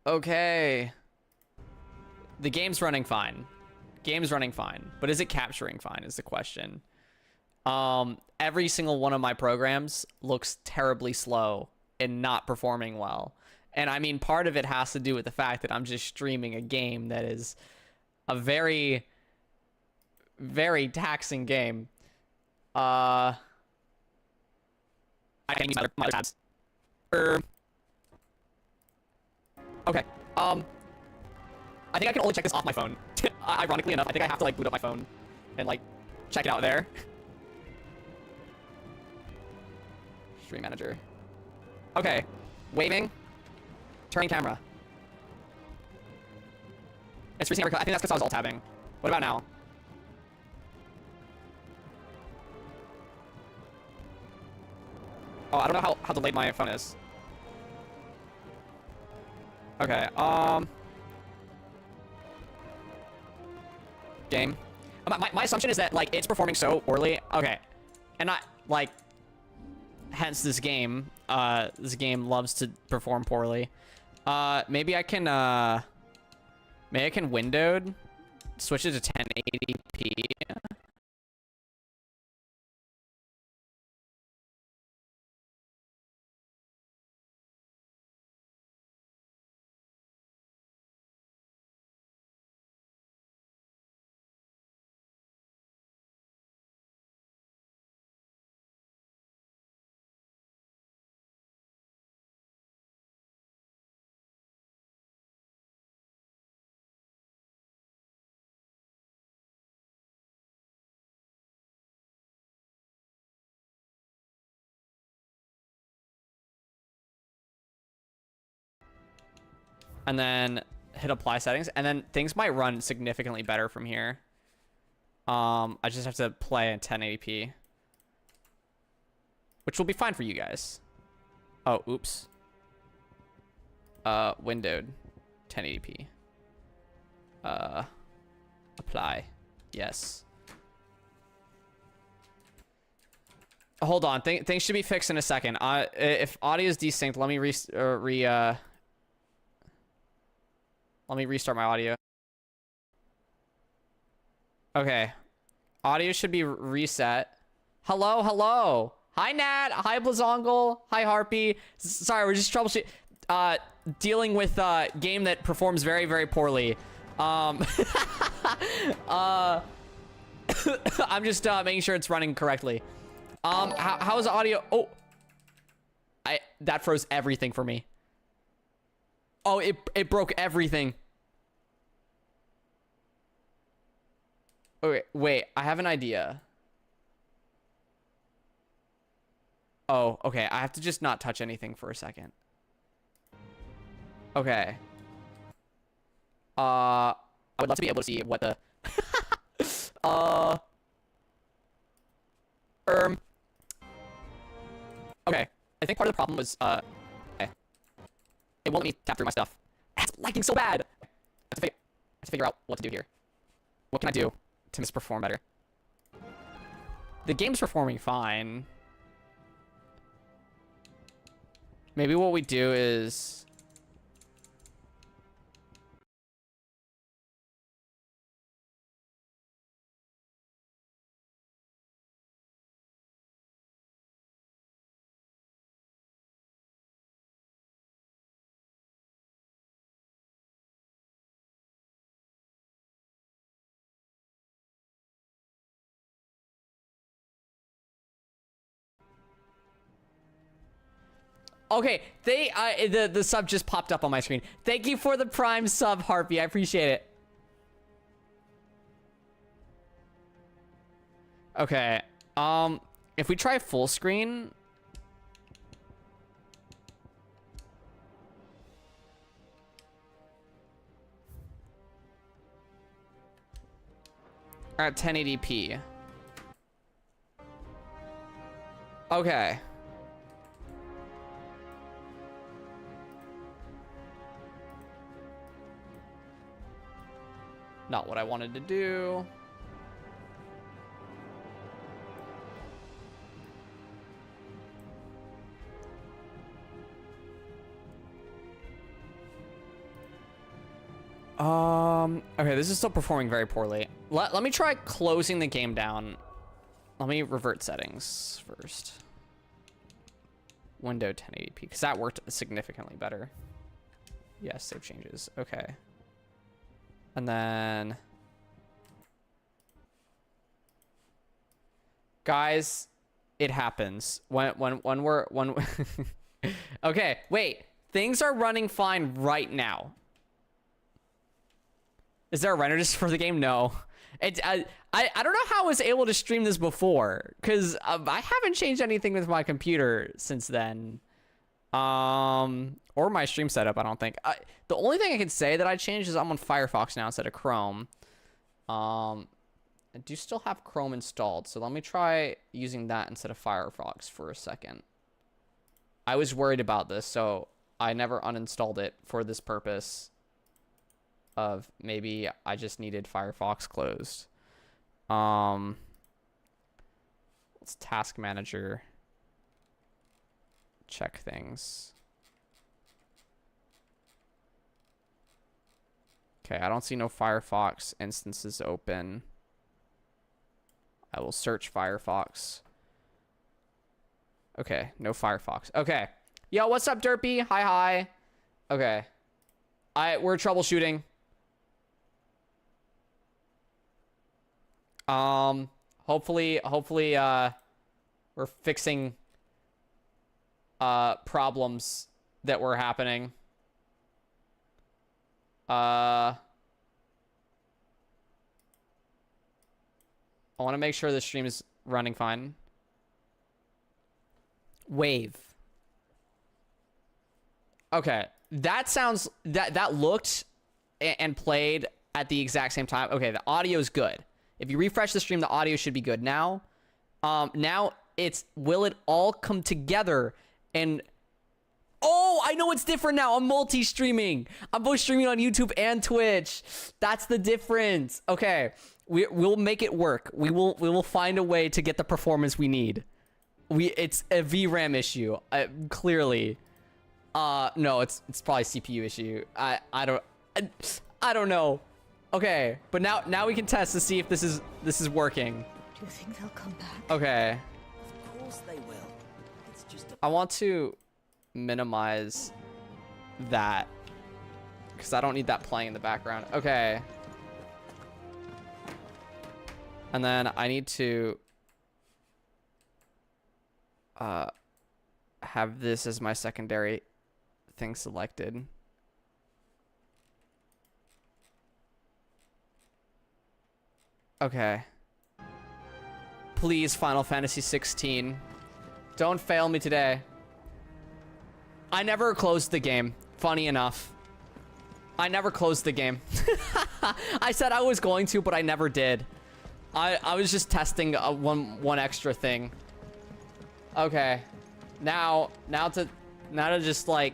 Okay. The game's running fine. Game's running fine. But is it capturing fine is the question. Every single one of my programs looks terribly slow and not performing well. And I mean, part of it has to do with the fact that I'm just streaming a game that is a very, very taxing game. I can use my other tabs. Okay. I think I can only check this off my phone. Ironically enough, I think I have to like boot up my phone and like check it out there. Stream manager. Okay. Waving. Turning camera. It's freezing. I think that's because I was alt tabbing. What about now? Oh, I don't know how delayed my phone is. Okay, game. My assumption is that, like, it's performing so poorly. Okay. And not, like, hence this game loves to perform poorly. Maybe I can windowed, switch it to 1080p. And then hit apply settings, and then things might run significantly better from here. I just have to play in 1080p, which will be fine for you guys. Oh, oops. Windowed 1080p. Apply. Yes. Hold on. Things should be fixed in a second. If audio is desync, let me restart my audio. Okay. Audio should be reset. Hello, hello. Hi, Nat. Hi, Blazongle. Hi, Harpy. Sorry, we're just troubleshooting. Dealing with game that performs very, very poorly. I'm just making sure it's running correctly. How is the audio? Oh. That froze everything for me. Oh, it broke everything. Okay, wait, I have an idea. Oh, okay, I have to just not touch anything for a second. Okay. I would love to be able to see what the okay. I think part of the problem was okay. It won't let me tap through my stuff. It's lagging so bad. I have to figure out what to do here. What can I do to misperform better? The game's performing fine. Maybe what we do is... Okay, the sub just popped up on my screen. Thank you for the Prime sub, Harpy. I appreciate it. Okay, if we try full screen... At 1080p. Okay. Not what I wanted to do. Okay, this is still performing very poorly. Let me try closing the game down. Let me revert settings first. Window 1080p, because that worked significantly better. Yes, save changes. Okay. And then... Guys, it happens. When we're... Okay, wait. Things are running fine right now. Is there a render just for the game? No. I don't know how I was able to stream this before, because I haven't changed anything with my computer since then. Or my stream setup, I don't think. The only thing I can say that I changed is I'm on Firefox now instead of Chrome. I do still have Chrome installed, so let me try using that instead of Firefox for a second. I was worried about this, so I never uninstalled it for this purpose of maybe I just needed Firefox closed. Let's task manager check things. Okay, I don't see no Firefox instances open. I will search Firefox. Okay, no Firefox. Okay. Yo, what's up, Derpy? Hi. Okay. We're troubleshooting. Hopefully, we're fixing problems that were happening. I want to make sure the stream is running fine. Wave. Okay, that sounds that looked and played at the exact same time. Okay, the audio is good. If you refresh the stream, the audio should be good now. Now will it all come together and... Oh, I know it's different now. I'm multi-streaming. I'm both streaming on YouTube and Twitch. That's the difference. Okay, we'll make it work. We will find a way to get the performance we need. It's a VRAM issue, clearly. No, it's probably CPU issue. I don't know. Okay, but now we can test to see if this is working. Do you think they'll come back? Okay. Of course they will. It's just I want to minimize that because I don't need that playing in the background. Okay. And then I need to have this as my secondary thing selected. Okay. Please, Final Fantasy 16. Don't fail me today. I never closed the game. Funny enough. I never closed the game. I said I was going to, but I never did. I was just testing one extra thing. Okay. Now to just like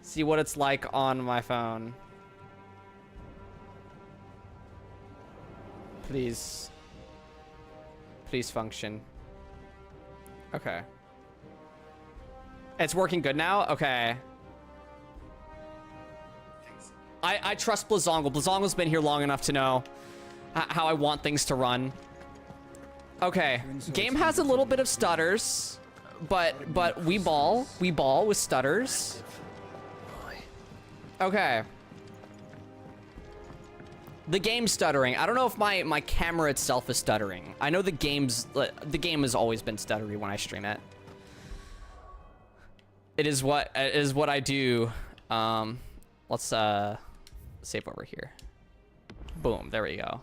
see what it's like on my phone. Please function. Okay. It's working good now? Okay. I trust Blazongle. Blazongle's been here long enough to know how I want things to run. Okay. Game has a little bit of stutters, but we ball with stutters. Okay. The game's stuttering. I don't know if my camera itself is stuttering. I know the game has always been stuttery when I stream it. It is what I do. Let's save over here. Boom, there we go.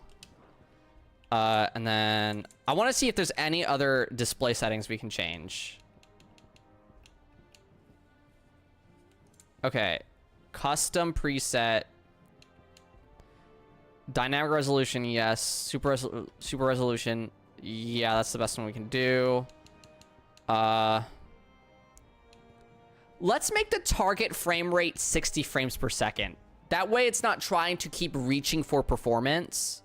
And then I want to see if there's any other display settings we can change. Okay. Custom preset. Dynamic resolution, yes. Super resolution, yeah, that's the best one we can do. Let's make the target frame rate 60 frames per second. That way it's not trying to keep reaching for performance.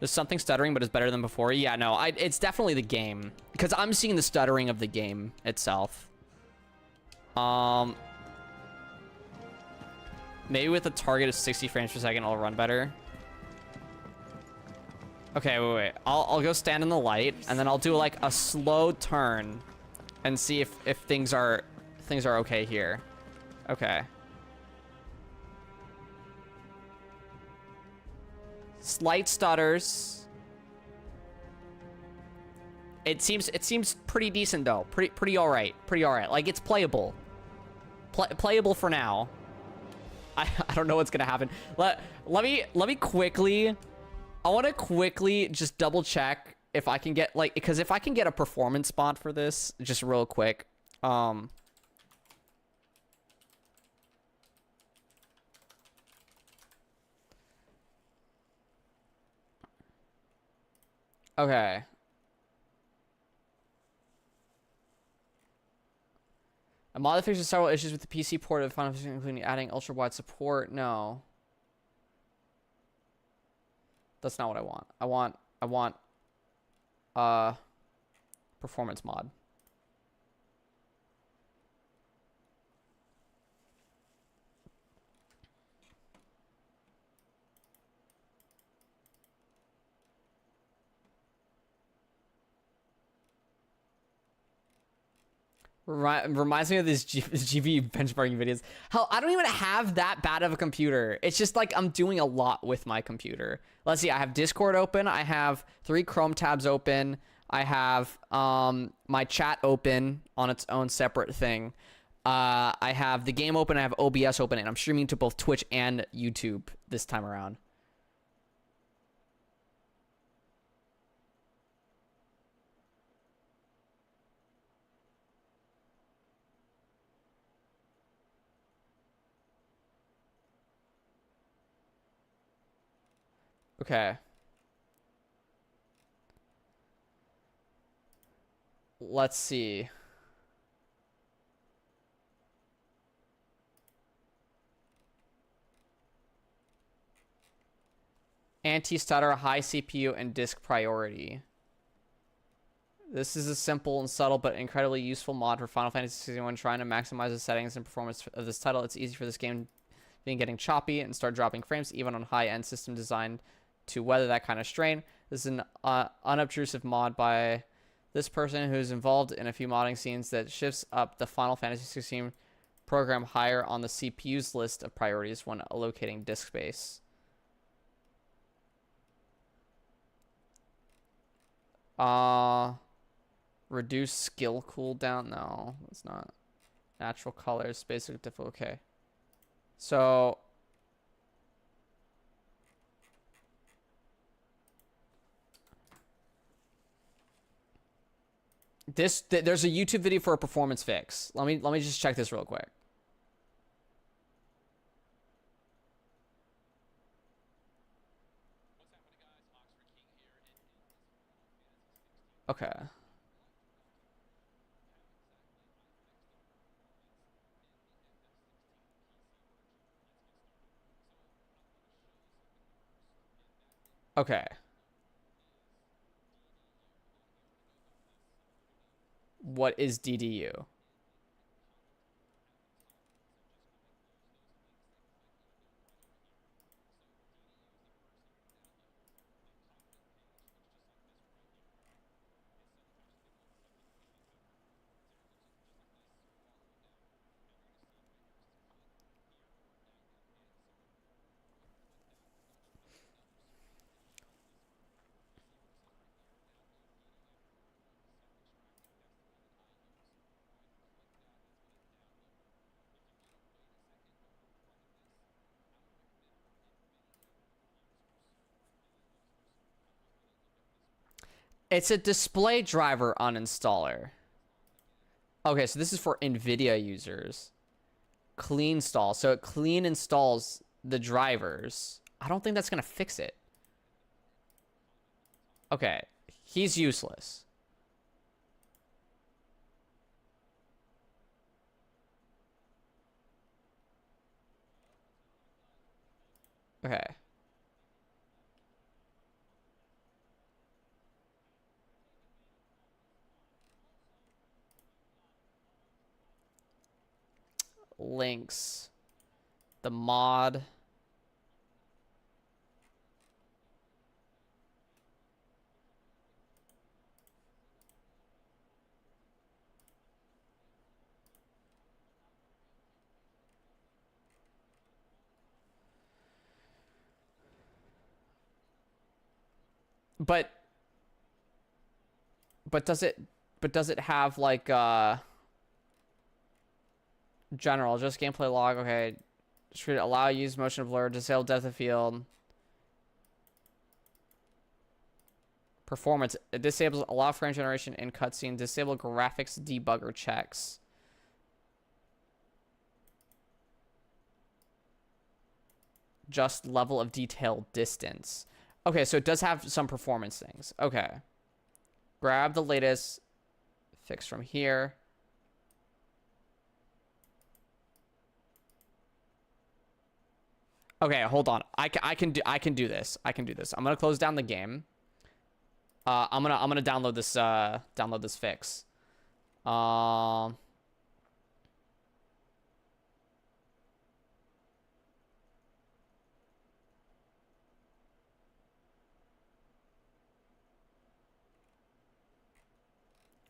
There's something stuttering, but it's better than before. Yeah, no, it's definitely the game. Because I'm seeing the stuttering of the game itself. Maybe with a target of 60 frames per second, it'll run better. Okay, wait. I'll go stand in the light, and then I'll do like a slow turn, and see if things are okay here. Okay. Slight stutters. It seems pretty decent though. Pretty all right. Pretty all right. Like it's playable. Playable for now. I don't know what's gonna happen. Let me quickly. I want to quickly just double check if I can get like, because if I can get a performance spot for this, just real quick. Okay. A mod fixes several issues with the PC port of Final Fantasy, including adding ultra-wide support. No. That's not what I want. I want performance mod. Reminds me of these GPU benchmarking videos. Hell, I don't even have that bad of a computer. It's just like I'm doing a lot with my computer. Let's see. I have Discord open. I have 3 Chrome tabs open. I have my chat open on its own separate thing. I have the game open. I have OBS open, and I'm streaming to both Twitch and YouTube this time around. Okay. Let's see. Anti-stutter, high CPU, and disk priority. This is a simple and subtle but incredibly useful mod for Final Fantasy 61 trying to maximize the settings and performance of this title. It's easy for this game being getting choppy and start dropping frames even on high-end system designed to weather that kind of strain. This is an unobtrusive mod by this person who is involved in a few modding scenes that shifts up the Final Fantasy 16 program higher on the CPU's list of priorities when allocating disk space. Reduce skill cooldown. No, it's not. Natural colors, basic difficult. Okay. So there's a YouTube video for a performance fix. Let me just check this real quick. Okay. Okay. What is DDU? It's a display driver uninstaller. Okay, so this is for NVIDIA users. Clean install. So it clean installs the drivers. I don't think that's going to fix it. Okay, he's useless. Okay. links the mod but does it have like general just gameplay log? Okay, should allow use motion blur, disable depth of field, performance. It disables allow frame generation in cutscene, disable graphics debugger checks. Just level of detail distance. Okay, so it does have some performance things. Okay. Grab the latest fix from here. Okay, hold on. I can do this. I can do this. I'm gonna close down the game. I'm gonna download this fix.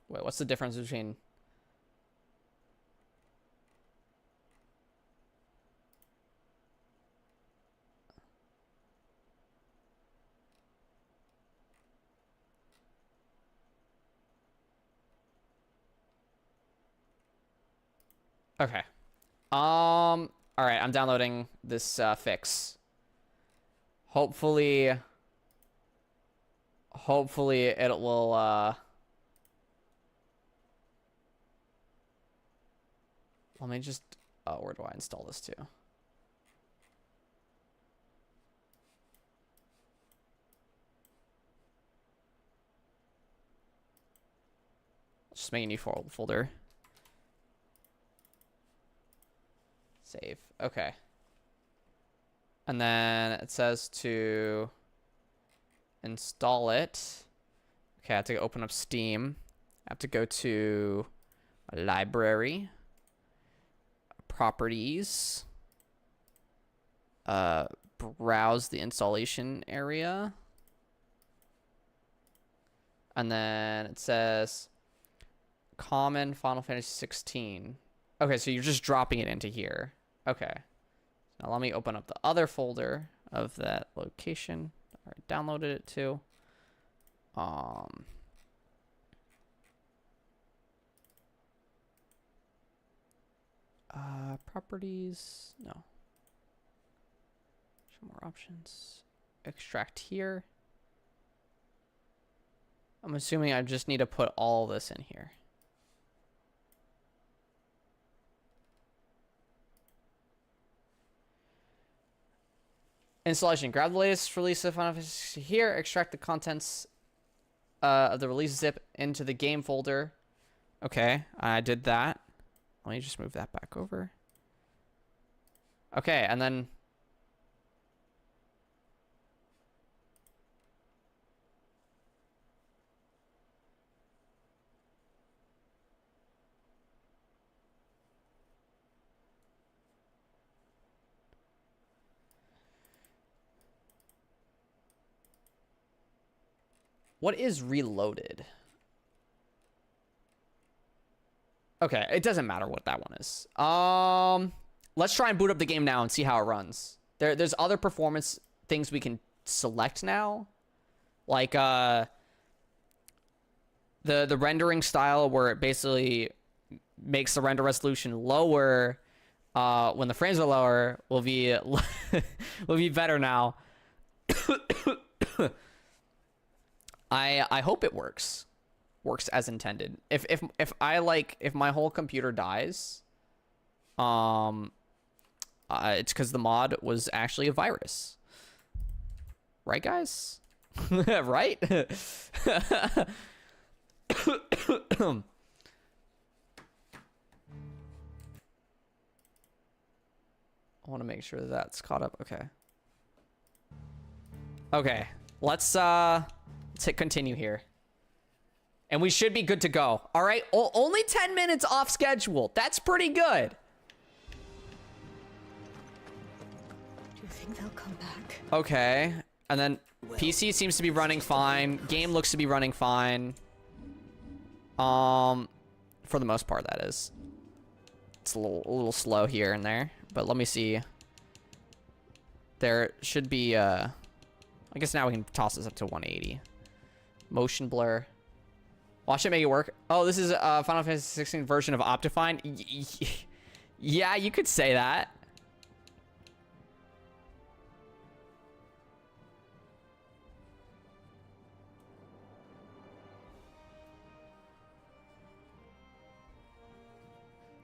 Wait, what's the difference between... Okay. All right, I'm downloading this fix. Hopefully it will let me just where do I install this to? Just make a new folder. Save. Okay. And then it says to install it. Okay, I have to open up Steam. I have to go to my library, properties, browse the installation area. And then it says common Final Fantasy 16. Okay, so you're just dropping it into here. Okay. Now let me open up the other folder of that location. I downloaded it to. Properties. No. Show more options. Extract here. I'm assuming I just need to put all this in here. Installation. Grab the latest release of Final Fantasy here. Extract the contents of the release zip into the game folder. Okay, I did that. Let me just move that back over. Okay, and then... What is reloaded? Okay, it doesn't matter what that one is. Let's try and boot up the game now and see how it runs. There's other performance things we can select now. Like the rendering style where it basically makes the render resolution lower when the frames are lower will be will be better now. I hope it works as intended. If my whole computer dies, it's because the mod was actually a virus, right, guys? Right? I want to make sure that that's caught up. Okay, let's hit continue here. And we should be good to go. All right, only 10 minutes off schedule. That's pretty good. think they'll come back? Okay. And then PC seems to be running fine. Game looks to be running fine. For the most part, that is. It's a little slow here and there, but let me see. There should be, I guess now we can toss this up to 180. Motion blur. Watch it make it work. Oh, this is a Final Fantasy 16 version of Optifine. Yeah, you could say that.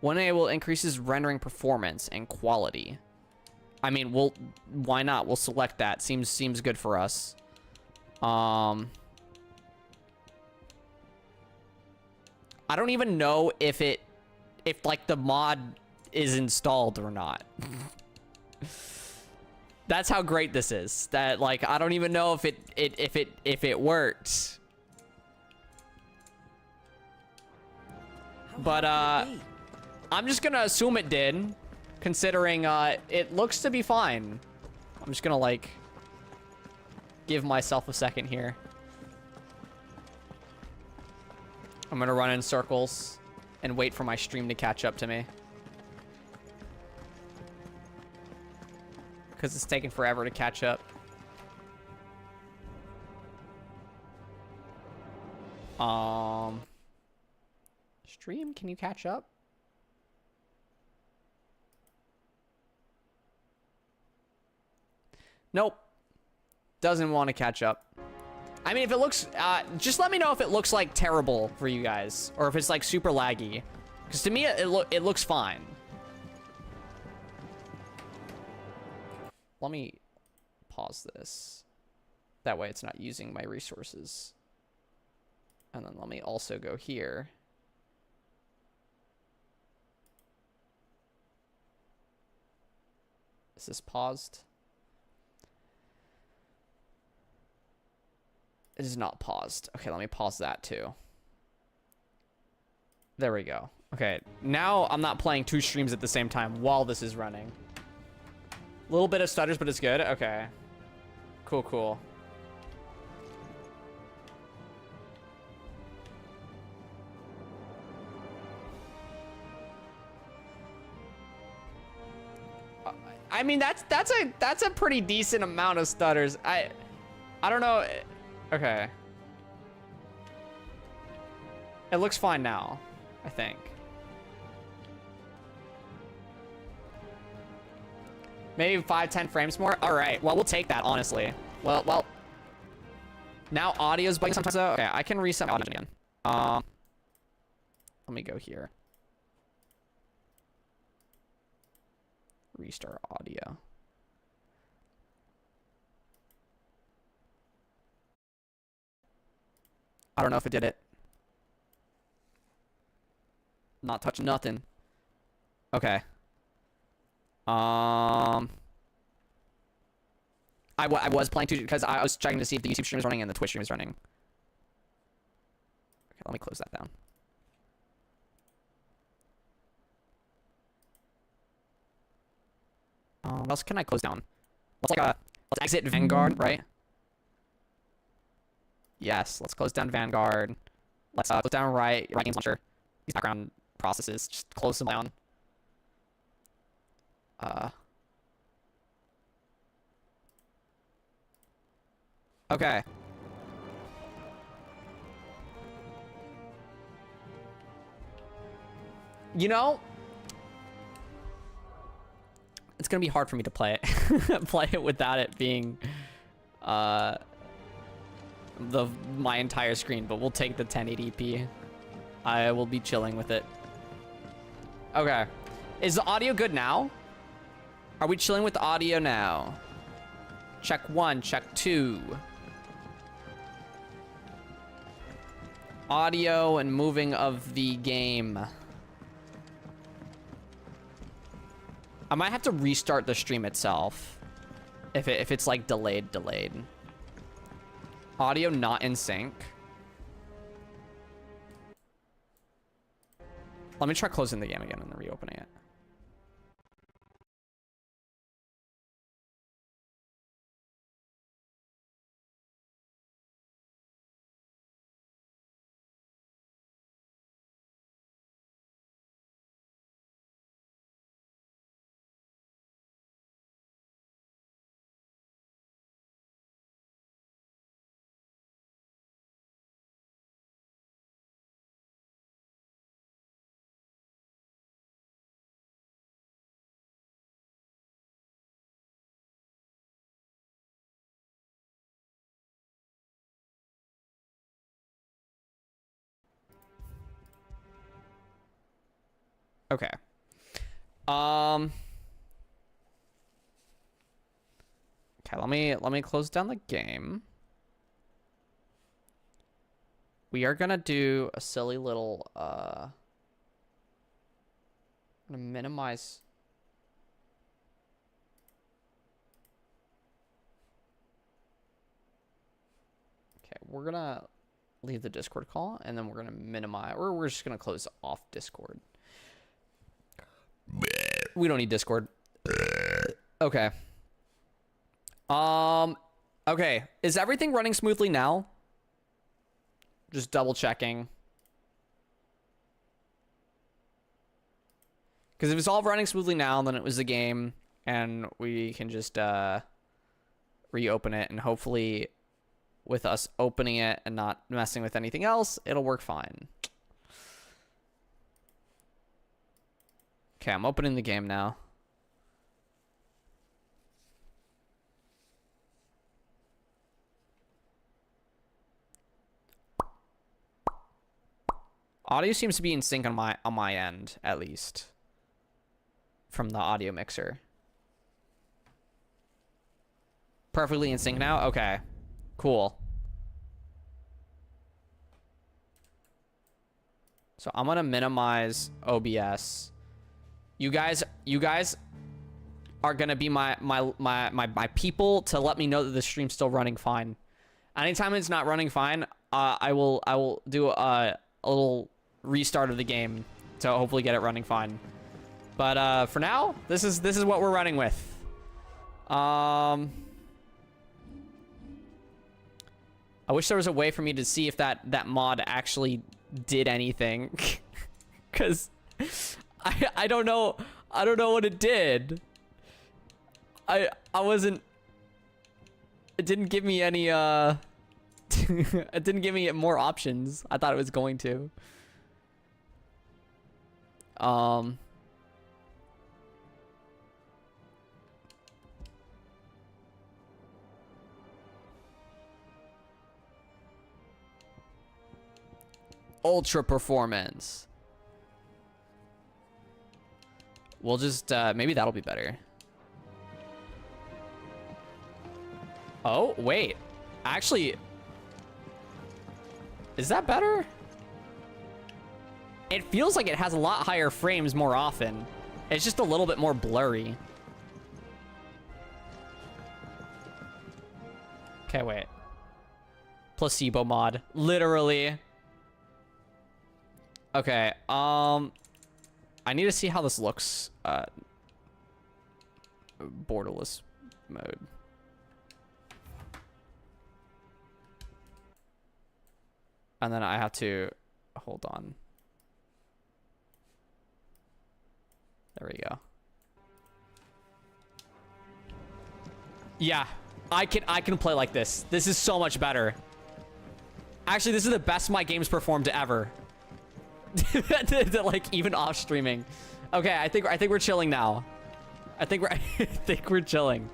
One enable increases rendering performance and quality. I mean, why not? We'll select that. Seems good for us. I don't even know if like the mod is installed or not. That's how great this is. That like I don't even know if it worked. But I'm just gonna assume it did, considering it looks to be fine. I'm just gonna like give myself a second here. I'm gonna run in circles and wait for my stream to catch up to me, because it's taking forever to catch up. Stream, can you catch up? Nope. Doesn't want to catch up. I mean, if it looks, just let me know if it looks like terrible for you guys, or if it's like super laggy, because to me it looks fine. Let me pause this. That way it's not using my resources. And then let me also go here. Is this paused? It is not paused. Okay, let me pause that too. There we go. Okay, now I'm not playing two streams at the same time while this is running. A little bit of stutters, but it's good. Okay. Cool, cool. I mean, that's a pretty decent amount of stutters. I don't know. Okay. It looks fine now, I think. Maybe 5-10 frames more? All right. Well, we'll take that, honestly. Well. Now audio's bugging sometimes, though. Okay, I can reset my audio again. Let me go here. Restart audio. I don't know if it did it. Not touching nothing. Okay. I was playing two because I was checking to see if the YouTube stream is running and the Twitch stream is running. Okay, let me close that down. What else can I close down? Let's exit Vanguard, right? Yes, let's close down Vanguard. Let's close down Riot Games Launcher. These background processes, just close them down. Okay. You know, it's gonna be hard for me to play it, play it without it being, my entire screen. But we'll take the 1080p. I will be chilling with it. Okay, is the audio good now? Are we chilling with the audio now? Check 1, check 2. Audio and moving of the game. I might have to restart the stream itself if it's like delayed. Audio not in sync. Let me try closing the game again and then reopening it. Okay. Okay, let me close down the game. We are gonna do a silly little I'm gonna minimize. Okay, we're gonna leave the Discord call and then we're gonna minimize, or we're just gonna close off Discord. We don't need Discord. Okay. Okay. Is everything running smoothly now? Just double checking. Because if it's all running smoothly now, then it was the game, and we can just reopen it, and hopefully with us opening it and not messing with anything else, it'll work fine. Okay, I'm opening the game now. Audio seems to be in sync on my end, at least, from the audio mixer. Perfectly in sync now? Okay. Cool. So I'm gonna minimize OBS. You guys are gonna be my people to let me know that the stream's still running fine. Anytime it's not running fine, I will do a little restart of the game to hopefully get it running fine. But for now, this is what we're running with. I wish there was a way for me to see if that mod actually did anything, because I don't know what it did. I wasn't. It didn't give me any it didn't give me more options. I thought it was going to. Ultra performance. We'll just maybe that'll be better. Oh, wait. Actually, is that better? It feels like it has a lot higher frames more often. It's just a little bit more blurry. Okay, wait. Placebo mod. Literally. Okay, I need to see how this looks. Borderless mode. And then I have to hold on. There we go. Yeah, I can play like this. This is so much better. Actually, this is the best my game's performed ever. Like even off streaming. Okay, I think we're chilling now. I think we're chilling.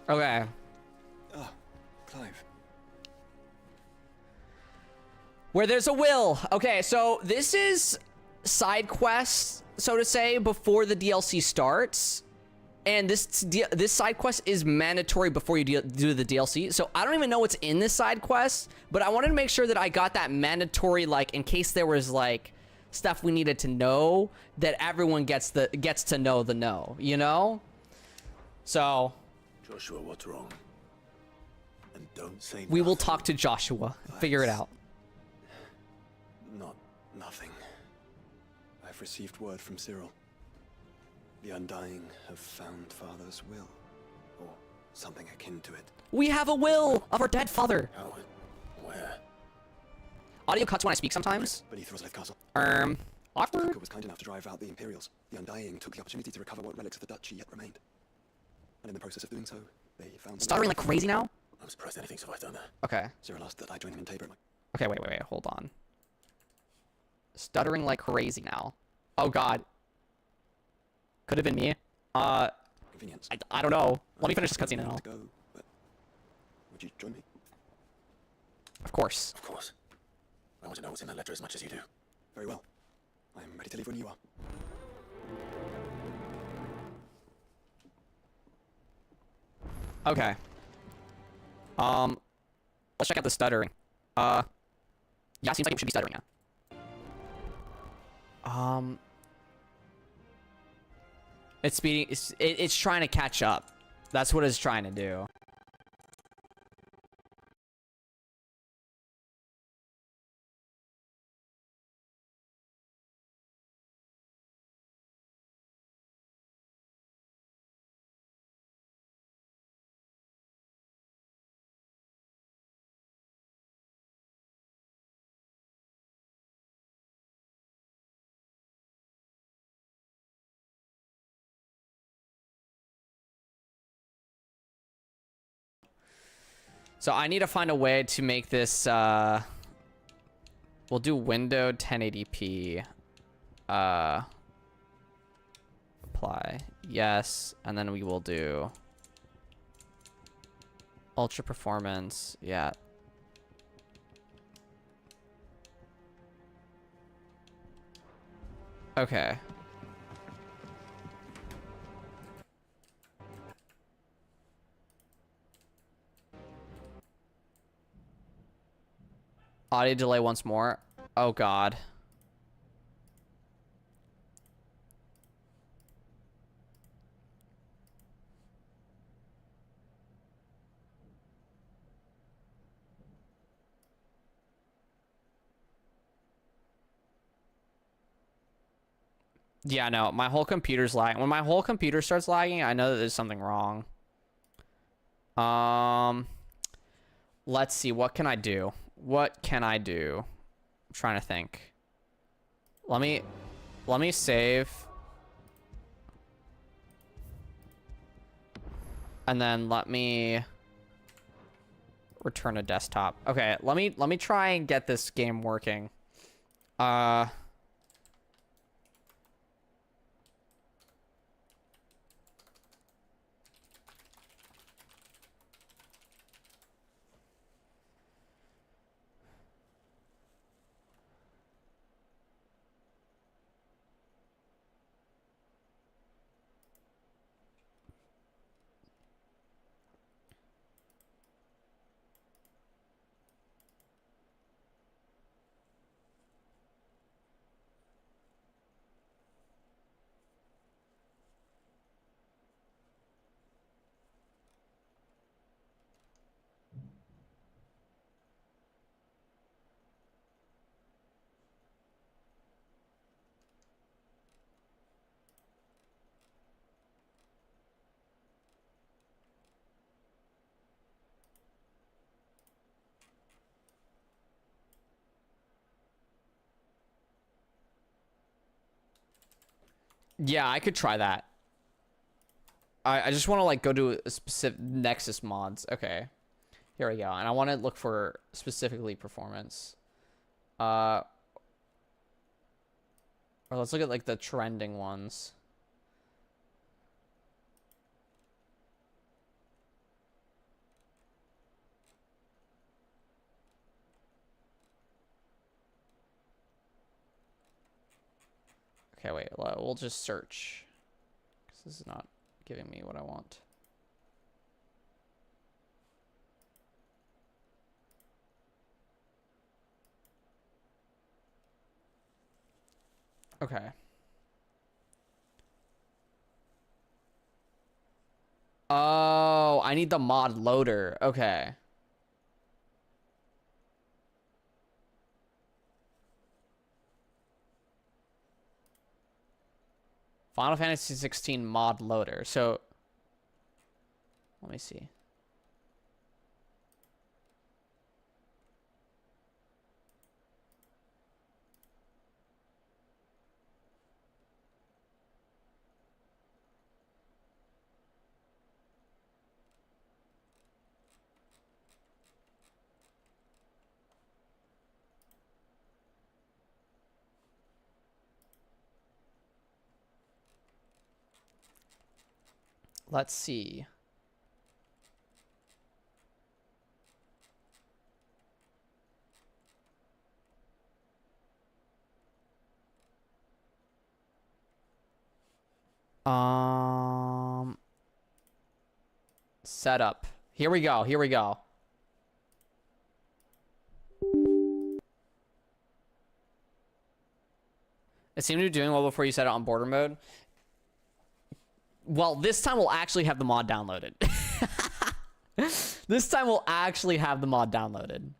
Okay. Oh, Clive. Where there's a will. Okay, so this is side quests, so to say, before the DLC starts. And this side quest is mandatory before you do the DLC. So I don't even know what's in this side quest, but I wanted to make sure that I got that mandatory, like, in case there was like stuff we needed to know, that everyone gets to know the know, you know? So Joshua, what's wrong? And don't say we will nothing. talk to Joshua, figure it out. Nothing. I've received word from Cyril. The Undying have found Father's will, or something akin to it. We have a will of our dead father. How? Where? Audio cuts when I speak sometimes. Beneath Rosalith Castle. Awkward. Joker was kind enough to drive out the Imperials. The Undying took the opportunity to recover what relics of the Duchy yet remained. And in the process of doing so, they found... Stuttering like crazy now? I'm surprised anything survived down there. Okay. Cyril asked that I join him in Tabor. Okay, wait, hold on. Stuttering like crazy now. Oh god. Could have been me. Convenience. I don't know. Let me finish this cutscene and To all. go, but would you join me? Of course. Of course. I want to know what's in that letter as much as you do. Very well. I'm ready to leave when you are. Okay. Let's check out the stuttering. Yeah, seems like it should be stuttering now. It's speeding. It's trying to catch up. That's what it's trying to do. So I need to find a way to make this, we'll do window 1080p, apply, yes, and then we will do ultra performance, yeah. Okay. Audio delay once more. Oh god. Yeah, no, my whole computer's lagging. When my whole computer starts lagging, I know that there's something wrong. Let's see, what can I do? What can I do? I'm trying to think. Let me save. And then let me return a desktop. Okay, let me try and get this game working. Yeah, I could try that. I just want to like go to a specific Nexus mods. Okay. Here we go. And I want to look for specifically performance. Or let's look at like the trending ones. Okay, wait. We'll just search. Because this is not giving me what I want. Okay. Oh, I need the mod loader. Okay. Final Fantasy 16 mod loader. So, let me see. Let's see. Setup. Here we go. Here we go. It seemed to be doing well before you set it on border mode. Well, this time we'll actually have the mod downloaded. This time we'll actually have the mod downloaded.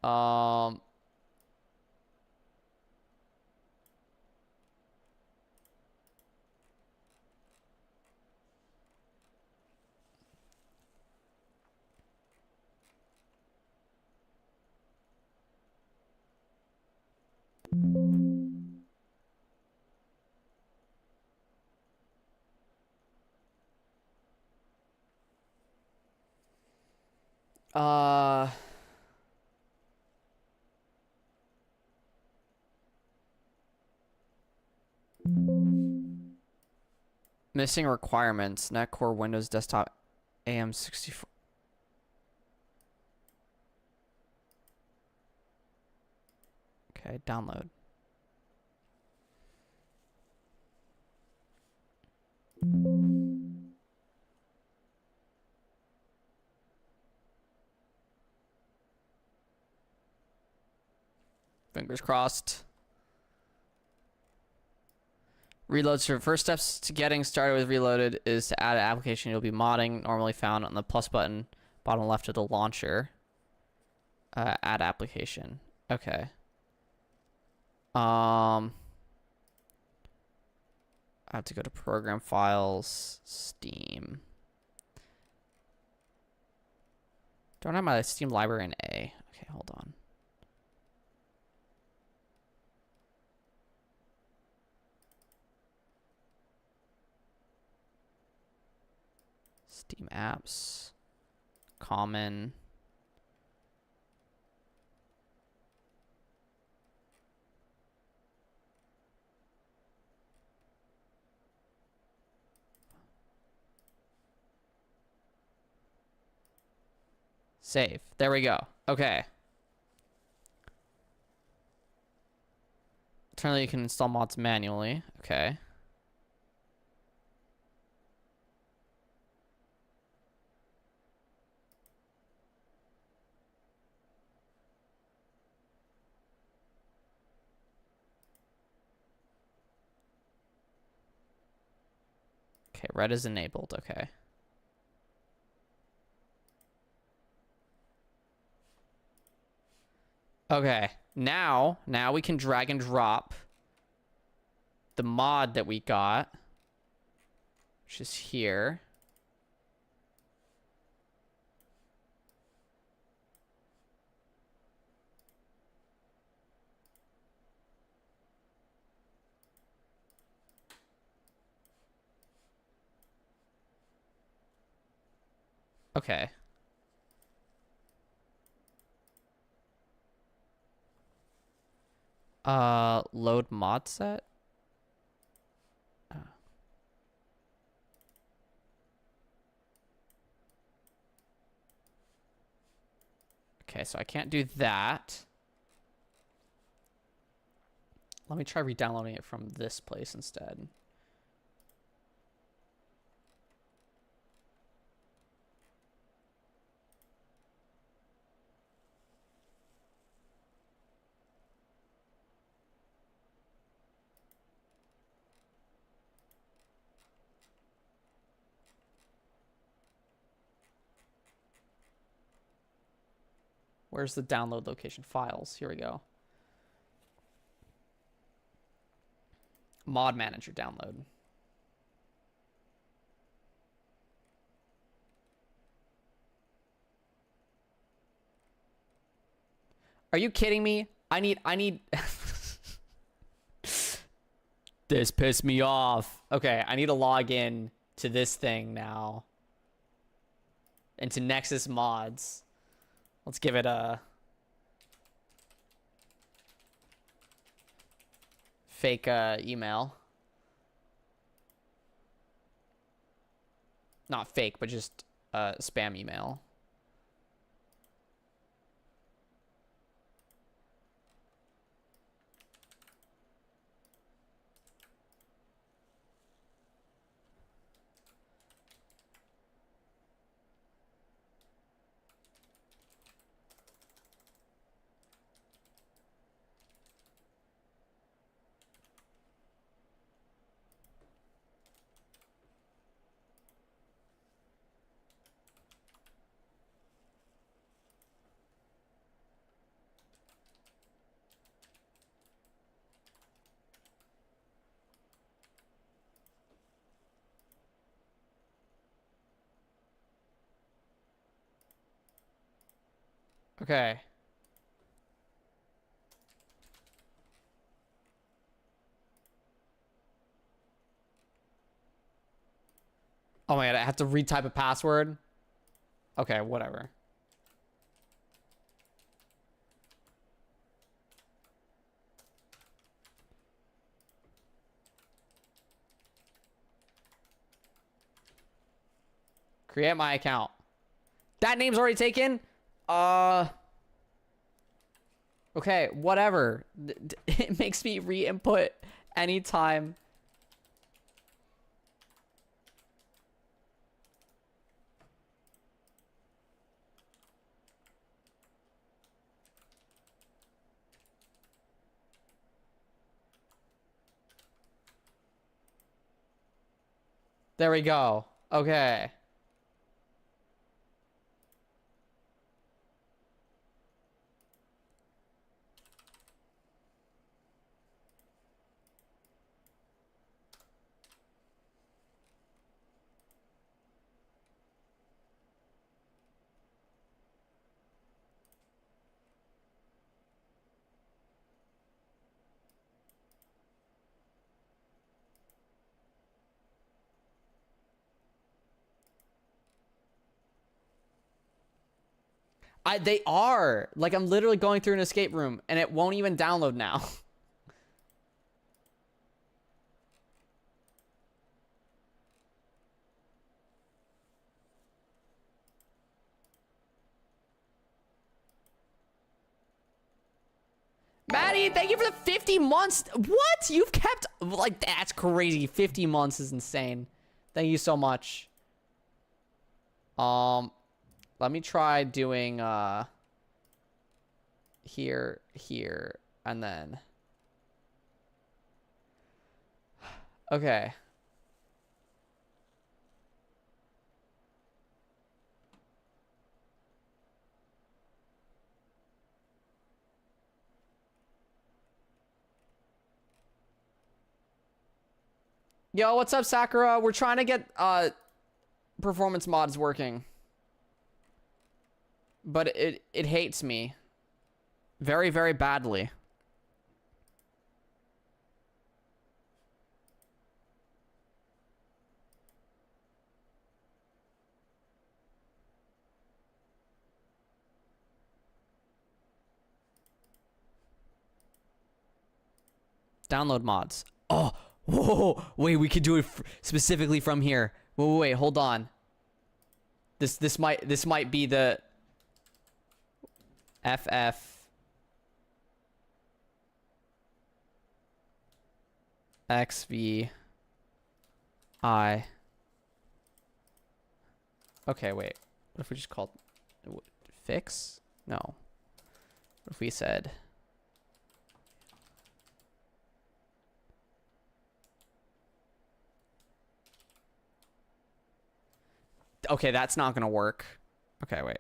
Uh, Missing requirements. Net Core Windows Desktop AM64. Okay, download. Fingers crossed. Reload. So first steps to getting started with Reloaded is to add an application you'll be modding, normally found on the plus button, bottom left of the launcher. Add application. Okay. I have to go to Program Files, Steam. Don't have my Steam library in A. Okay, hold on. Steam apps, common. Save. There we go. Okay. Apparently you can install mods manually. Okay. Okay, red is enabled. Okay. Okay, now we can drag and drop the mod that we got, which is here. Okay. Load mod set. Okay, so I can't do that. Let me try re-downloading it from this place instead. Where's the download location? Files. Here we go. Mod manager download. Are you kidding me? I need This pissed me off. Okay, I need to log in to this thing now. Into Nexus Mods. Let's give it a fake email. Not fake, but just spam email. Okay. Oh my god, I have to retype a password? Okay, whatever. Create my account. That name's already taken? Okay, whatever. It makes me re-input anytime. There we go. Okay. They are. Like, I'm literally going through an escape room, and it won't even download now. Maddie, thank you for the 50 months. What? You've kept... Like, that's crazy. 50 months is insane. Thank you so much. Let me try doing, here, and then... Okay. Yo, what's up, Sakura? We're trying to get performance mods working. But it hates me. Very, very badly. Download mods. Oh, whoa, wait, we could do it specifically from here. Wait, hold on. This might be the FF16. Okay, wait. What if we just called fix? No. What if we said okay, that's not gonna work. Okay, wait.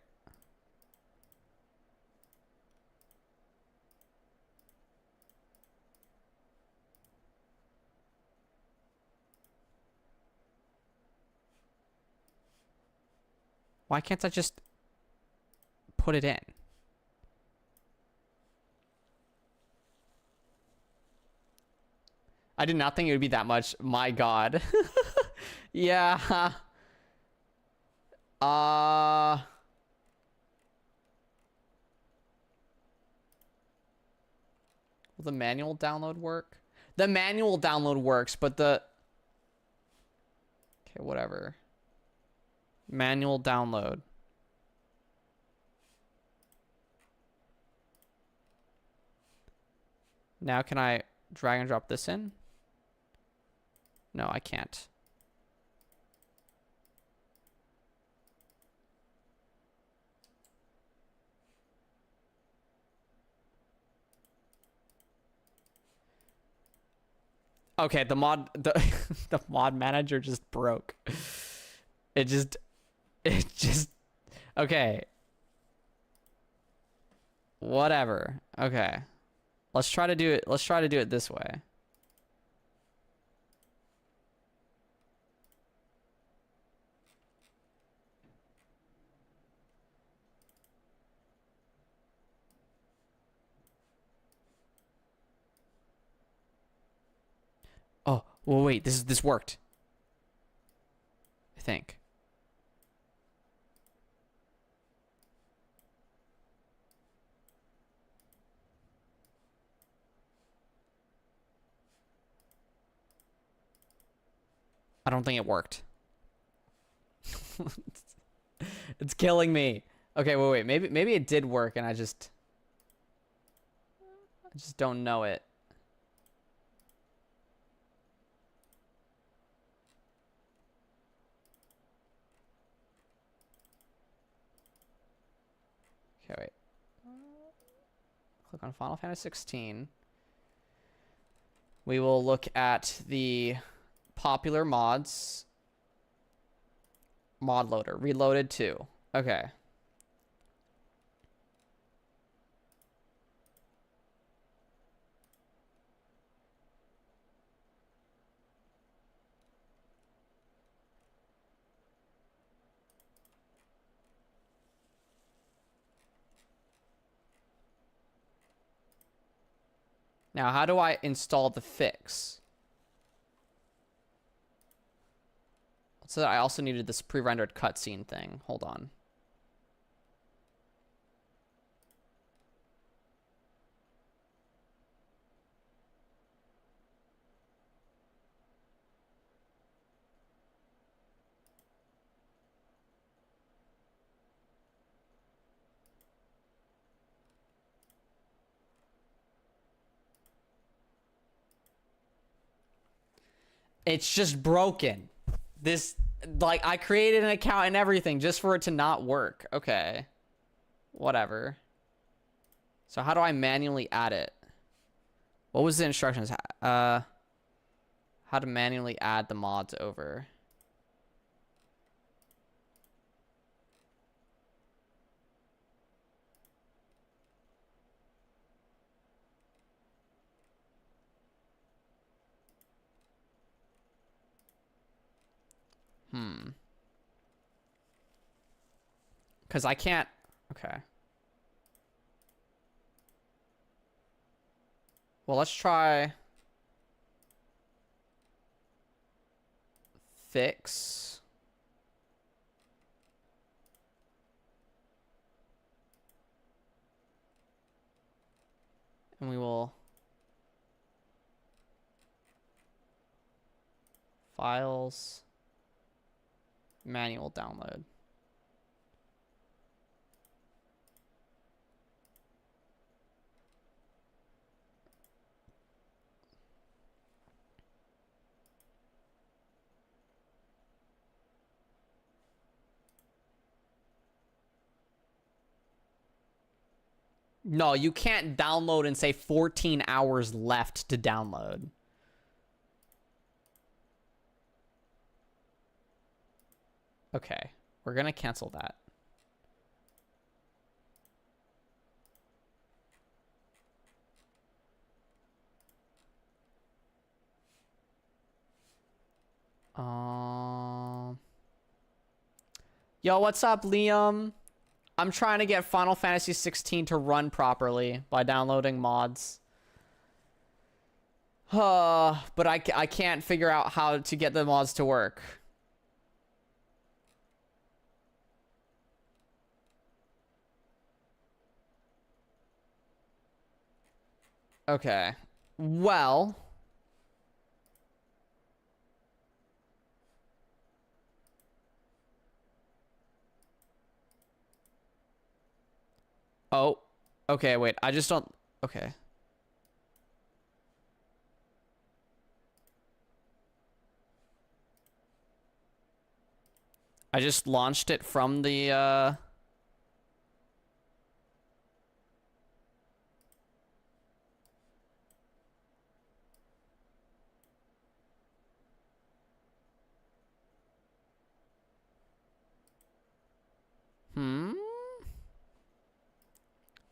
Why can't I just put it in? I did not think it would be that much. My God. Yeah. Will the manual download work? The manual download works, but the... Okay, whatever. Manual download. Now can I drag and drop this in? No, I can't. Okay, the the mod manager just broke. It just okay. Whatever. Okay. Let's try to do it this way. Oh wait, this worked. I think. I don't think it worked. It's killing me. Okay, wait. Maybe it did work and I just don't know it. Okay, wait. Click on Final Fantasy 16. We will look at the popular mods. Mod loader. Reloaded 2. Okay. Now, how do I install the fix? So I also needed this pre-rendered cutscene thing. Hold on. It's just broken. This, like, I created an account and everything just for it to not work. Okay. Whatever. So how do I manually add it? What was the instructions? How to manually add the mods over. Because I can't... Okay. Well, let's try... Fix. And we will... Files. Manual download. No, you can't download and say 14 hours left to download. Okay, we're gonna cancel that. Yo, what's up, Liam? I'm trying to get Final Fantasy 16 to run properly by downloading mods. But I can't figure out how to get the mods to work. Okay. Well... Oh, okay, wait. I just don't... Okay. I just launched it from the,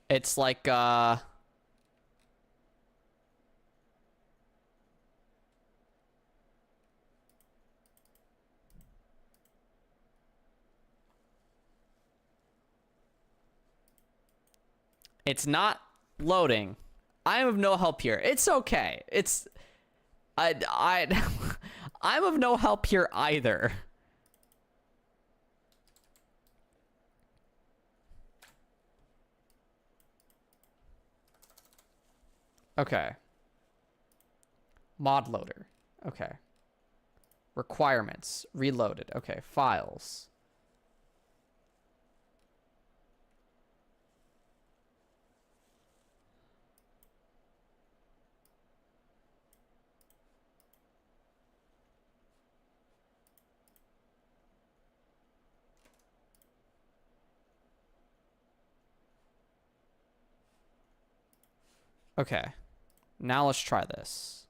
It's like, It's not loading. I am of no help here. It's okay. It's... I I'm of no help here either. Okay. Mod loader. Okay. Requirements. Reloaded. Okay. Files. Okay. Now let's try this.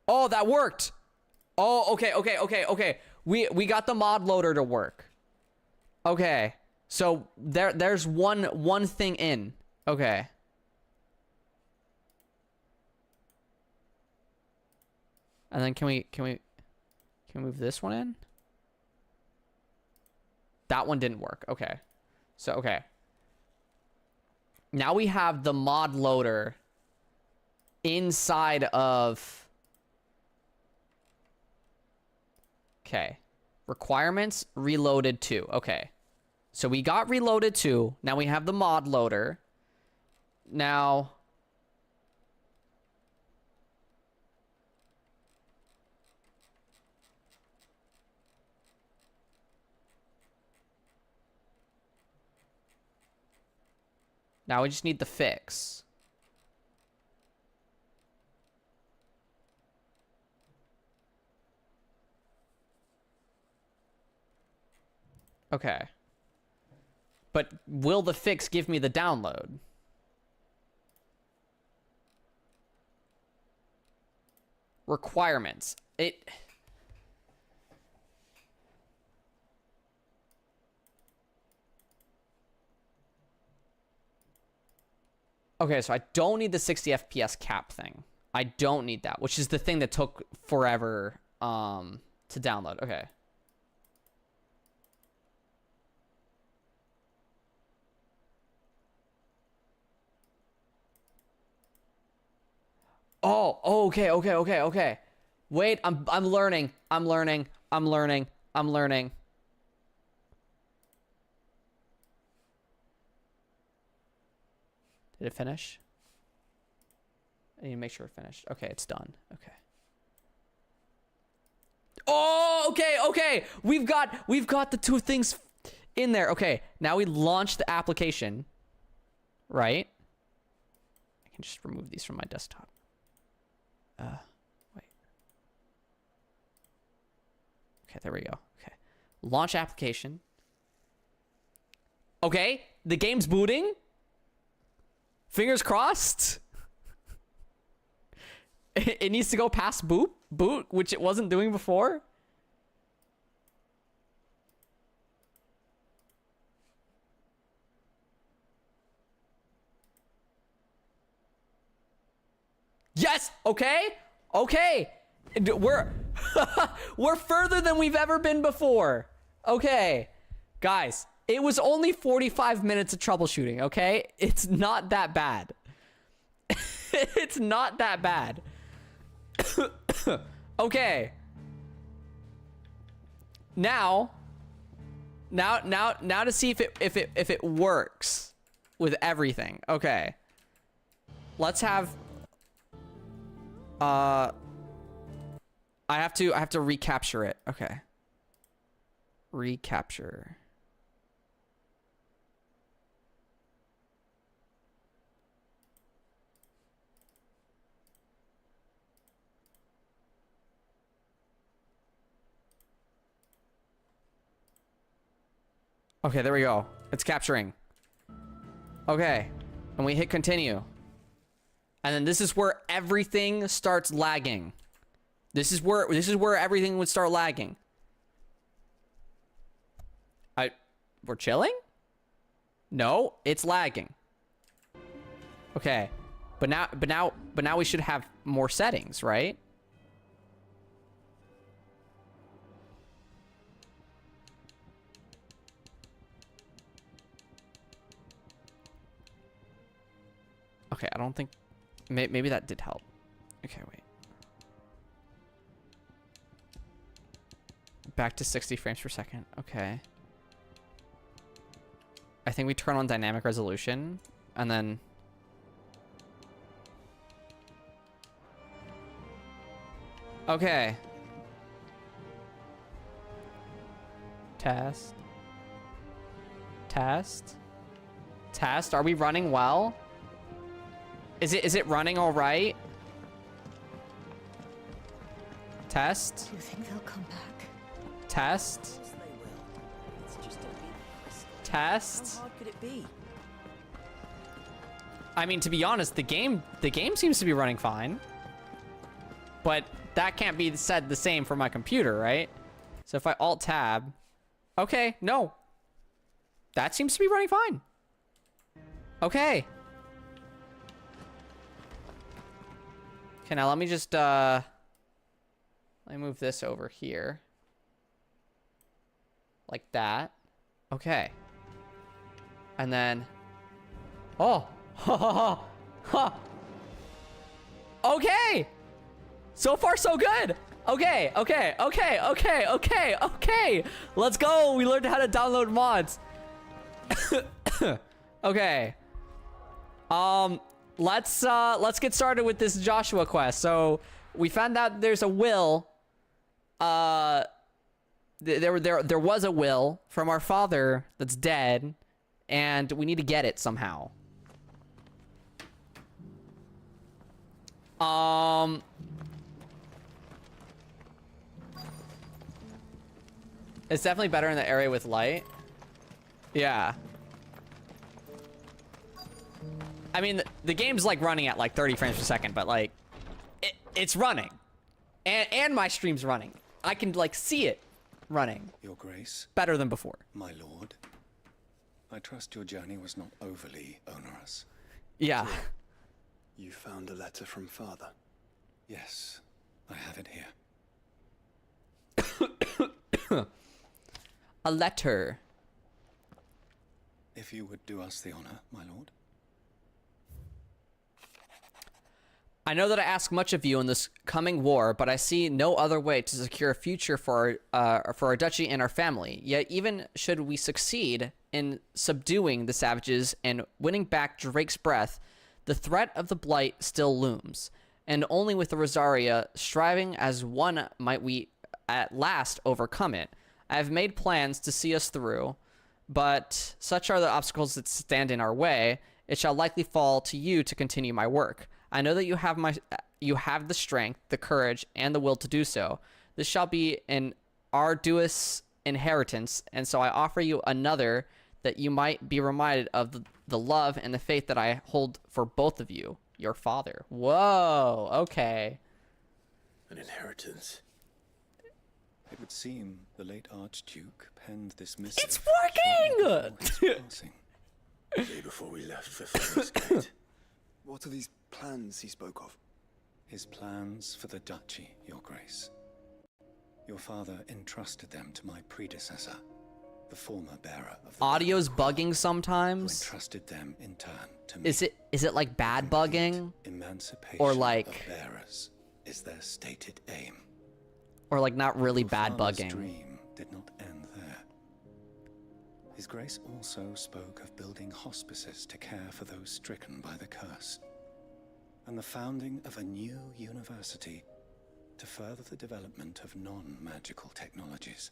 Oh, that worked. Oh, okay. We got the mod loader to work. Okay. So there's one thing in. Okay. And then can we move this one in? That one didn't work. Okay. So okay. Now we have the mod loader inside of. Okay. Requirements reloaded 2. Okay. So we got reloaded 2. Now we have the mod loader. Now we just need the fix. Okay. But will the fix give me the download? Requirements. Okay, so I don't need the 60 FPS cap thing. I don't need that, which is the thing that took forever to download. Okay. Oh, okay. Wait, I'm learning. Did it finish? I need to make sure it finished. Okay, it's done. Okay. Oh, okay. We've got the two things in there. Okay, now we launch the application. Right? I can just remove these from my desktop. Wait. Okay, there we go. Okay. Launch application. Okay, the game's booting. Fingers crossed. It needs to go past boot, which it wasn't doing before. Yes. Okay. We're we're further than we've ever been before. Okay, guys, it was only 45 minutes of troubleshooting. Okay, it's not that bad. It's not that bad. Okay. Now to see if it works with everything. Okay. Let's have I have to recapture it. Okay. Recapture. Okay, there we go. It's capturing. Okay. And we hit continue. And then this is where everything starts lagging. This is where everything would start lagging. We're chilling? No, it's lagging. Okay. But now we should have more settings, right? Okay, I don't think... Maybe that did help. Okay, wait. Back to 60 frames per second. Okay. I think we turn on dynamic resolution, and then... Okay. Test. Test. Test. Are we running well? Is it running all right? Test. Do you think they'll come back? Test. Of course they will. It's just a bit crystal. Test. How hard could it be? I mean, to be honest, the game seems to be running fine. But that can't be said the same for my computer, right? So if I alt tab, okay, no. That seems to be running fine. Okay. Okay, now let me just let me move this over here. Like that. Okay. And then oh. Okay. So far so good. Okay. Let's go. We learned how to download mods. Okay. Let's get started with this Joshua quest. So we found out there's a will. There was a will from our father that's dead, and we need to get it somehow. It's definitely better in the area with light. Yeah. I mean, the game's like running at like 30 frames per second, but like, it's running. And my stream's running. I can like see it running. Your Grace, Better than before. my lord. I trust your journey was not overly onerous. Yeah. You found a letter from father? Yes, I have it here. A letter. If you would do us the honor, my lord. I know that I ask much of you in this coming war, but I see no other way to secure a future for our duchy and our family. Yet even should we succeed in subduing the savages and winning back Drake's breath, the threat of the Blight still looms. And only with the Rosaria striving as one might we at last overcome it. I have made plans to see us through, but such are the obstacles that stand in our way, it shall likely fall to you to continue my work. I know that you have the strength, the courage, and the will to do so. This shall be an arduous inheritance, and so I offer you another that you might be reminded of the love and the faith that I hold for both of you, your father. Whoa, okay. An inheritance. It would seem the late Archduke penned this missive. It's working! shortly before his passing. The day before we left for Furnace Gate. What are these plans he spoke of? His plans for the duchy, your grace. Your father entrusted them to my predecessor, the former bearer of the Audio's Crown, bugging who sometimes. entrusted them in turn to me. Is it like bad bugging? Emancipation Or like- of bearers is their stated aim. Or like not really Your bad father's bugging? dream did not end there. His grace also spoke of building hospices to care for those stricken by the curse, and the founding of a new university to further the development of non-magical technologies.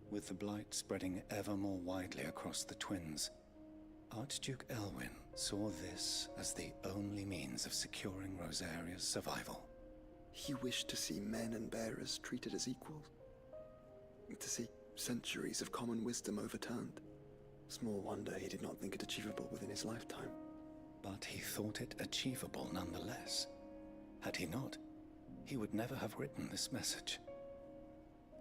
With the Blight spreading ever more widely across the Twins, Archduke Elwyn saw this as the only means of securing Rosaria's survival. He wished to see men and bearers treated as equals, to see centuries of common wisdom overturned. Small wonder he did not think it achievable within his lifetime. But he thought it achievable nonetheless. Had he not, he would never have written this message.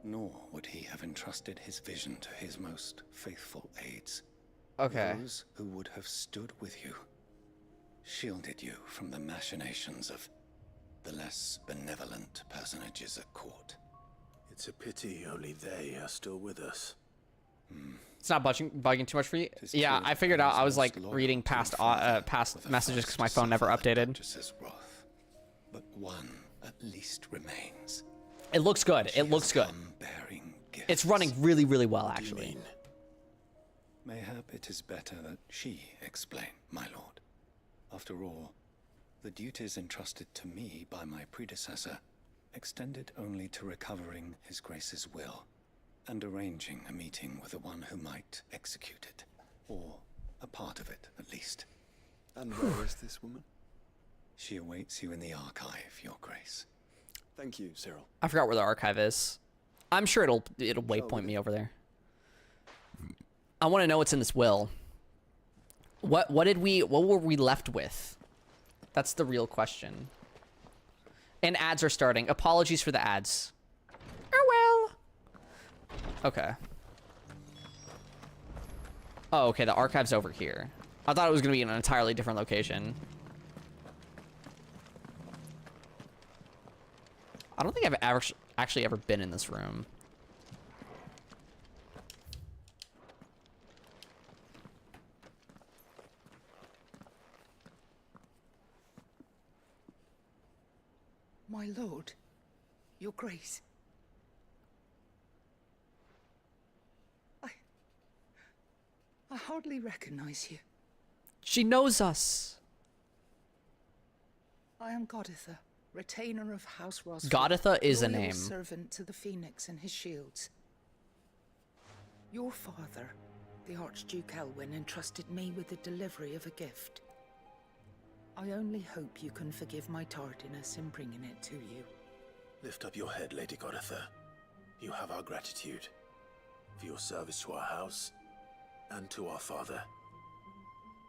Nor would he have entrusted his vision to his most faithful aides. Okay. Those who would have stood with you, shielded you from the machinations of the less benevolent personages at court. It's a pity only they are still with us. It's not bugging too much for you. Tis Yeah, true I that figured I out. I was was like most loyal reading to my past father, past with a messages thirst because my to phone never suffer the updated. Duchess's wrath. But one at least remains. It looks good. She It looks has good. come bearing gifts. It's running really, really well, What do you actually. mean? Mayhap it is better that she explain, my lord. After all, the duties entrusted to me by my predecessor extended only to recovering His Grace's will and arranging a meeting with the one who might execute it, or a part of it at least. And where is this woman? She awaits you in the archive, Your Grace. Thank you, Cyril. I forgot where the archive is. I'm sure it'll waypoint me over there. I want to know what's in this will. What were we left with? That's the real question. And ads are starting. Apologies for the ads. Oh well. Okay. Oh, okay, the archive's over here. I thought it was gonna be in an entirely different location. I don't think I've actually ever been in this room. My lord, your grace. I hardly recognize you. She knows us. I am Goditha, retainer of House Rosfield. Goditha is a loyal name. Servant to the Phoenix and his shields. Your father, the Archduke Elwyn, entrusted me with the delivery of a gift. I only hope you can forgive my tardiness in bringing it to you. Lift up your head, Lady Goditha. You have our gratitude for your service to our house and to our father.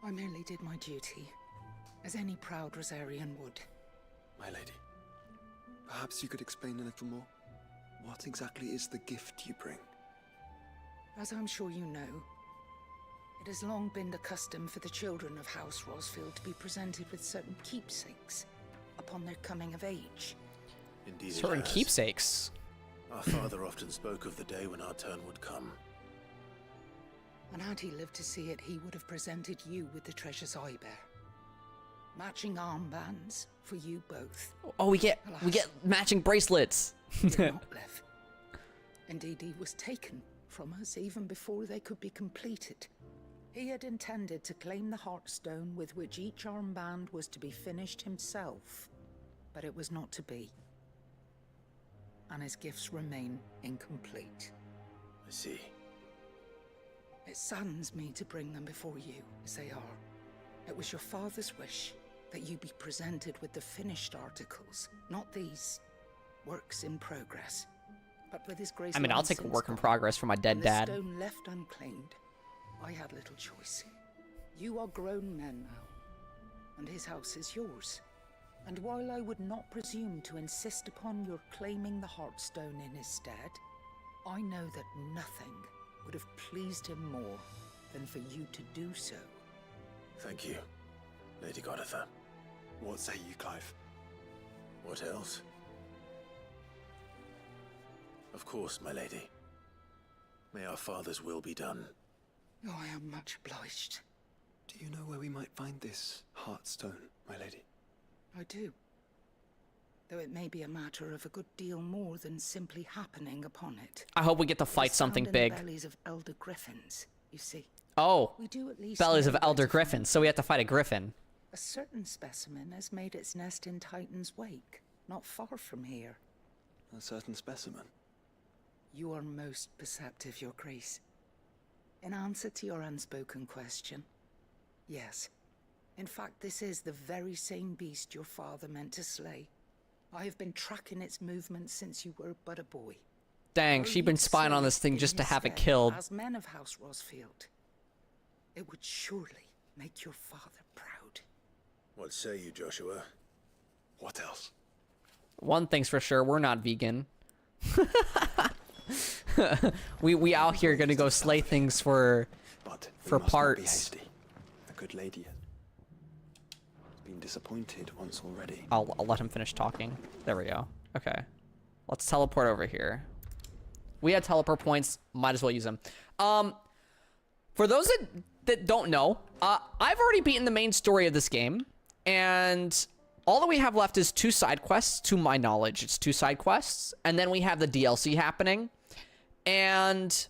I merely did my duty, as any proud Rosarian would. My lady, perhaps you could explain a little more? What exactly is the gift you bring? As I'm sure you know, it has long been the custom for the children of House Rosfield to be presented with certain keepsakes upon their coming of age. Indeed, Certain it has. keepsakes. Our father often spoke of the day when our turn would come. And had he lived to see it, he would have presented you with the treasures I bear. Matching armbands for you both. Oh, we get matching bracelets. He did not live. Indeed, he was taken from us even before they could be completed. He had intended to claim the Heartstone with which each armband was to be finished himself, but it was not to be. And his gifts remain incomplete. I see. It saddens me to bring them before you, as they are. It was your father's wish that you be presented with the finished articles, not these works in progress. But with his grace, I mean, I'll take a work in progress for my dead and dad. the stone left unclaimed, I had little choice. You are grown men now, and his house is yours. And while I would not presume to insist upon your claiming the Heartstone in his stead, I know that nothing would have pleased him more than for you to do so. Thank you, Lady Goditha. What say you, Clive? What else? Of course, my lady. May our father's will be done. Oh, I am much obliged. Do you know where we might find this Heartstone, my lady? I do. Though it may be a matter of a good deal more than simply happening upon it. I hope we get to It fight is something found in big. the bellies of elder griffins, you see. Oh, We do at least bellies know of where elder to find griffins. So we have to fight a griffin. A certain specimen has made its nest in Titan's Wake, not far from here. A certain specimen. You are most perceptive, Your Grace. In answer to your unspoken question, yes. In fact, this is the very same beast your father meant to slay. I have been tracking its movements since you were but a boy. Dang, Were she'd you been to spying slay on this it thing in just to his have it stead, killed. As men of House Rosfield, it would surely make your father proud. What say you, Joshua? What else? One thing's for sure, we're not vegan. we out here gonna go slay things for But we For must not be parts. hasty. The good lady has been disappointed once already. I'll let him finish talking. There we go. Okay. Let's teleport over here. We had teleport points, might as well use them. For those that don't know, I've already beaten the main story of this game, and all that we have left is 2 side quests, to my knowledge. It's 2 side quests, and then we have the DLC happening. And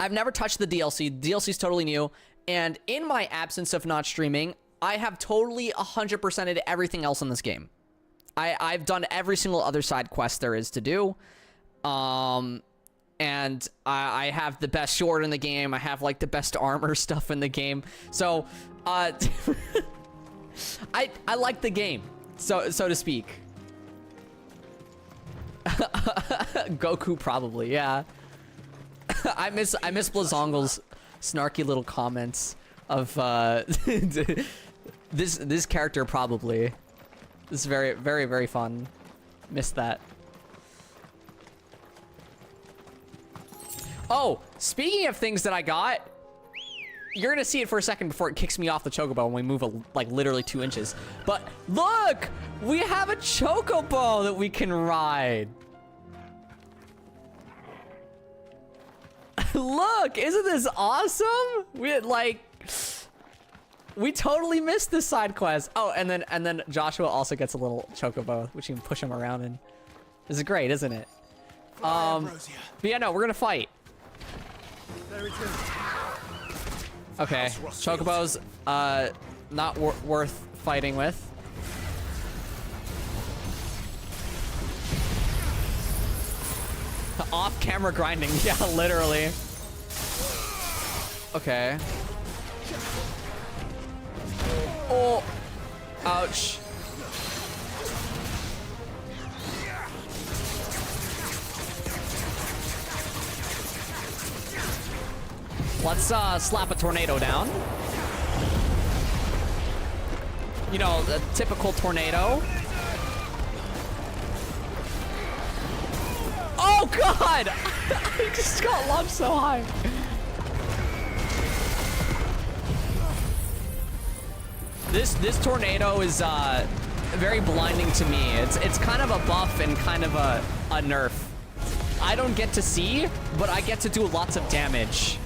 I've never touched the DLC. The DLC is totally new, and in my absence of not streaming, I have totally 100%ed everything else in this game. I've done every single other side quest there is to do. And I have the best sword in the game. I have like the best armor stuff in the game. So, I like the game, so to speak. Goku probably, yeah. I miss Blazongle's snarky little comments of this character probably. This is very, very, very fun. Missed that. Oh, speaking of things that I got, you're gonna see it for a second before it kicks me off the chocobo when we move like literally 2 inches. But look, we have a chocobo that we can ride. Look, isn't this awesome? We totally missed this side quest. Oh, and then Joshua also gets a little chocobo, which you can push him around in. This is great, isn't it? But yeah, no, we're gonna fight. Okay, chocobos, not worth fighting with. Off-camera grinding, yeah, literally. Okay. Oh, ouch. Let's slap a tornado down. You know, the typical tornado. Oh god! I just got lobbed so high. This tornado is very blinding to me. It's kind of a buff and kind of a nerf. I don't get to see, but I get to do lots of damage.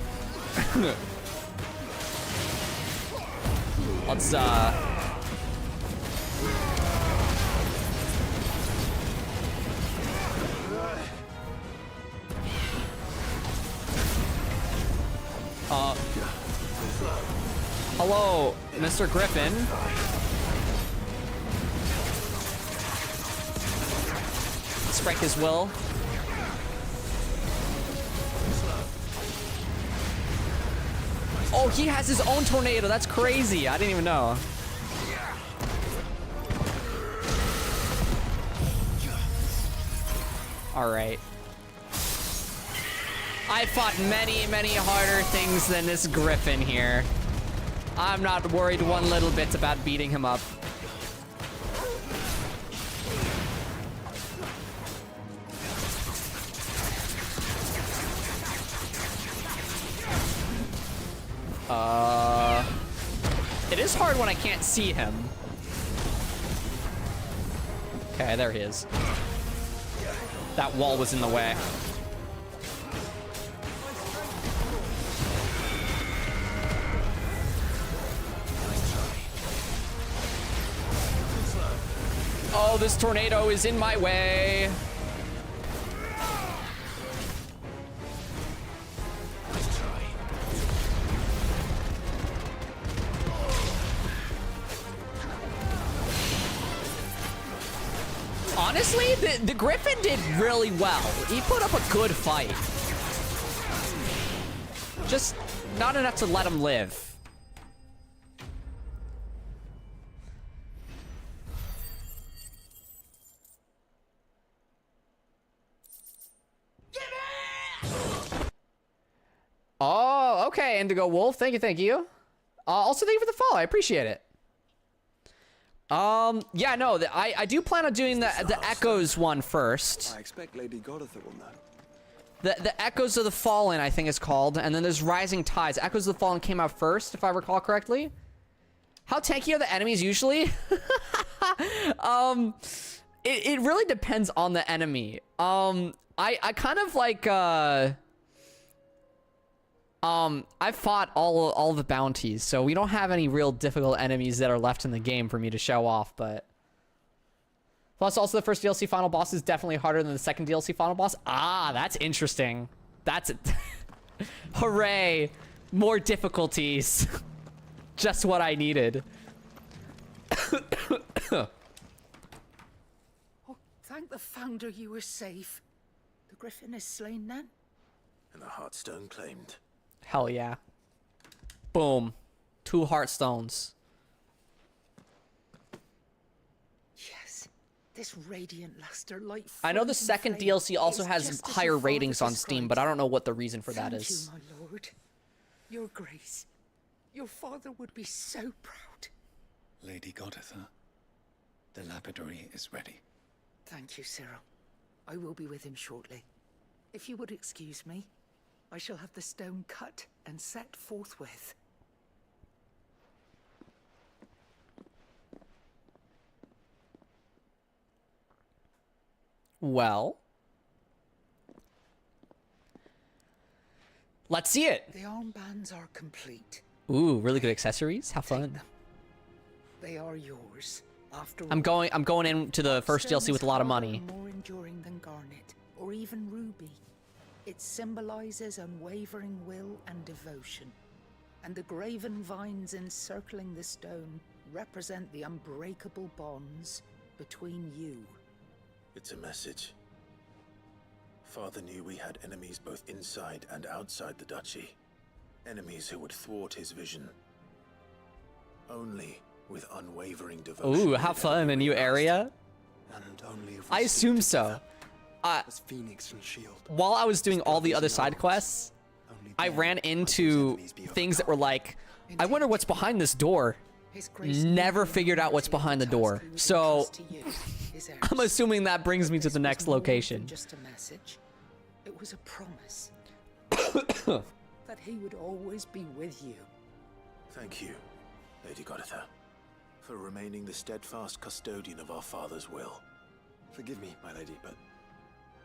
Let's hello, Mr. Griffin. Let's break his will. Oh, he has his own tornado. That's crazy. I didn't even know. All right. I fought many, many harder things than this Griffin here. I'm not worried one little bit about beating him up. It is hard when I can't see him. Okay, there he is. That wall was in the way. Oh, this tornado is in my way. Honestly, the Griffin did really well. He put up a good fight. Just not enough to let him live. Oh, okay, Indigo Wolf. Thank you. Also, thank you for the follow. I appreciate it. Yeah, no, I do plan on doing the Echoes one first. I expect Lady Goditha will know. The Echoes of the Fallen, I think it's called, and then there's Rising Tides. Echoes of the Fallen came out first, if I recall correctly. How tanky are the enemies usually? It really depends on the enemy. I kind of like, I've fought all the bounties, so we don't have any real difficult enemies that are left in the game for me to show off, but... Plus, also, the first DLC final boss is definitely harder than the second DLC final boss. Ah, that's interesting. That's... Hooray! More difficulties. Just what I needed. Oh, thank the Founder you were safe. The Griffin is slain then? And the Heartstone claimed. Hell yeah. Boom. 2 Heartstones. Yes. This radiant luster light. I know the frozen second flame DLC also is has just as higher your father ratings on Steam, but I don't know what the reason for that Thank is. you, my lord. Your Grace. Your father would be so proud. Lady Goditha, the lapidary is ready. Thank you, Cyril. I will be with him shortly. If you would excuse me, I shall have the stone cut and set forthwith. Well... Let's see it! The armbands are complete. Ooh, really good accessories. How Take fun. them. They are yours. After I'm all, going into the first stone DLC is with a lot of harder money. and more enduring than garnet, or even ruby. It symbolizes unwavering will and devotion. And the graven vines encircling the stone represent the unbreakable bonds between you. It's a message. Father knew we had enemies both inside and outside the duchy. Enemies who would thwart his vision. Only with unwavering devotion. Ooh, have fun in a new area? And only if we I stick assume so. together as Phoenix and Shield. While I was doing all the other side quests, Only I then ran might those into enemies be things that were overcome. like, I wonder what's behind this door. His Grace Never knew the figured out what's enormity of behind the task door. he would So, entrust to you, his heirs. I'm assuming that brings me to This the was next more location. than just a message. It was a promise that he would always be with you. Thank you, Lady Goditha, for remaining the steadfast custodian of our father's will. Forgive me, my lady, but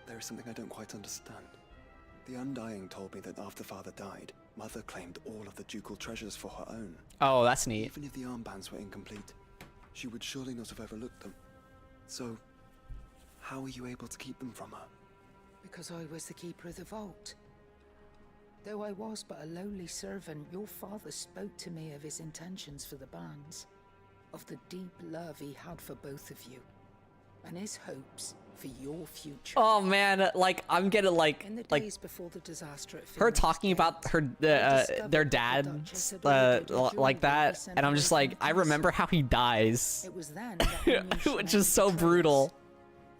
there is something I don't quite understand. The Undying told me that after Father died, Mother claimed all of the ducal treasures for her own. Oh, that's neat. Even if the armbands were incomplete, she would surely not have overlooked them. So, how were you able to keep them from her? Because I was the keeper of the vault. Though I was but a lowly servant, your father spoke to me of his intentions for the bands, of the deep love he had for both of you, and his hopes for your future. Oh man, like I'm getting In the like days before the disaster at her Phoenix talking about Gate, her I discovered their that the dad Duchess had ordered a like jewel that, sent and I'm away just from like the I remember castle. how he dies, It was then that I knew which Sinead is so betrayed us. brutal.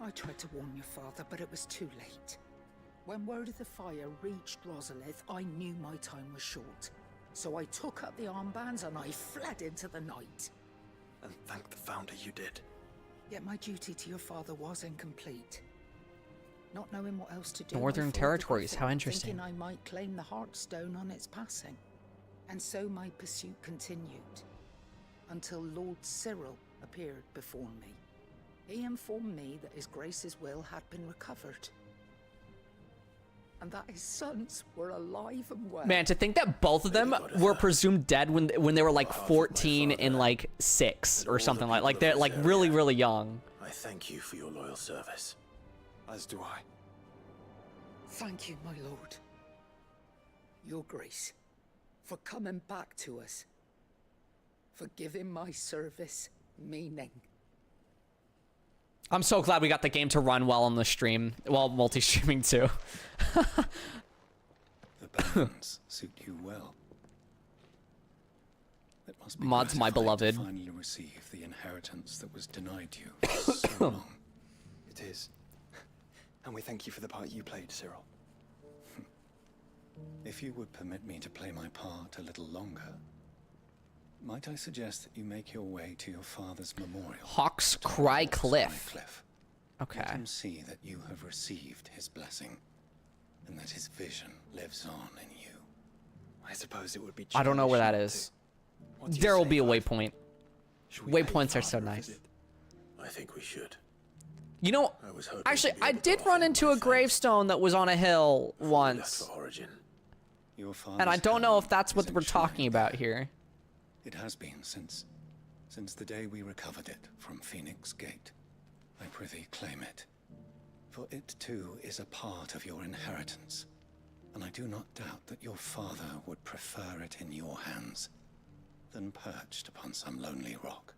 I tried to warn your father, but it was too late. When word of the fire reached Rosalith, I knew my time was short. So I took up the armbands and I fled into the night. And thank the Founder you did. Yet my duty to your father was incomplete. Not knowing what else to do, Northern I followed the Territories, Griffin, how interesting. Thinking I might claim the Heartstone on its passing. And so my pursuit continued. Until Lord Cyril appeared before me. He informed me that His Grace's will had been recovered. And that his sons were alive and well. Man, to think that both of them were presumed dead when they were like 14 and like 6 or something like they're like really young. I thank you for your loyal service. As do I. Thank you, my lord. Your Grace, for coming back to us. For giving my service meaning. I'm so glad we got the game to run well on the stream, well, multi-streaming too. The bands suit you well. It must be Mod's my gratifying to beloved. finally receive the inheritance that was denied you for so long. It is. And we thank you for the part you played, Cyril. If you would permit me to play my part a little longer, might I suggest that you make your way to your father's memorial? Hawk's atop Cry Hawk's Cliff. Cliff. Okay. Let him see that you have received his blessing, and that his vision lives on in you. I suppose it would be. I don't know where that childish not is. to. What do you There will say, be a Clive? waypoint. Should we pay Waypoints are so Father a nice. visit? I think we should. You know, I was hoping actually, to be I able to did offer run him into my a thanks gravestone that was on a hill before we left once. for Origin. Your father's And I don't know if hand that's what is we're talking enshrined about there. here. It has been since the day we recovered it from Phoenix Gate. I prithee claim it. For it too is a part of your inheritance. And I do not doubt that your father would prefer it in your hands than perched upon some lonely rock.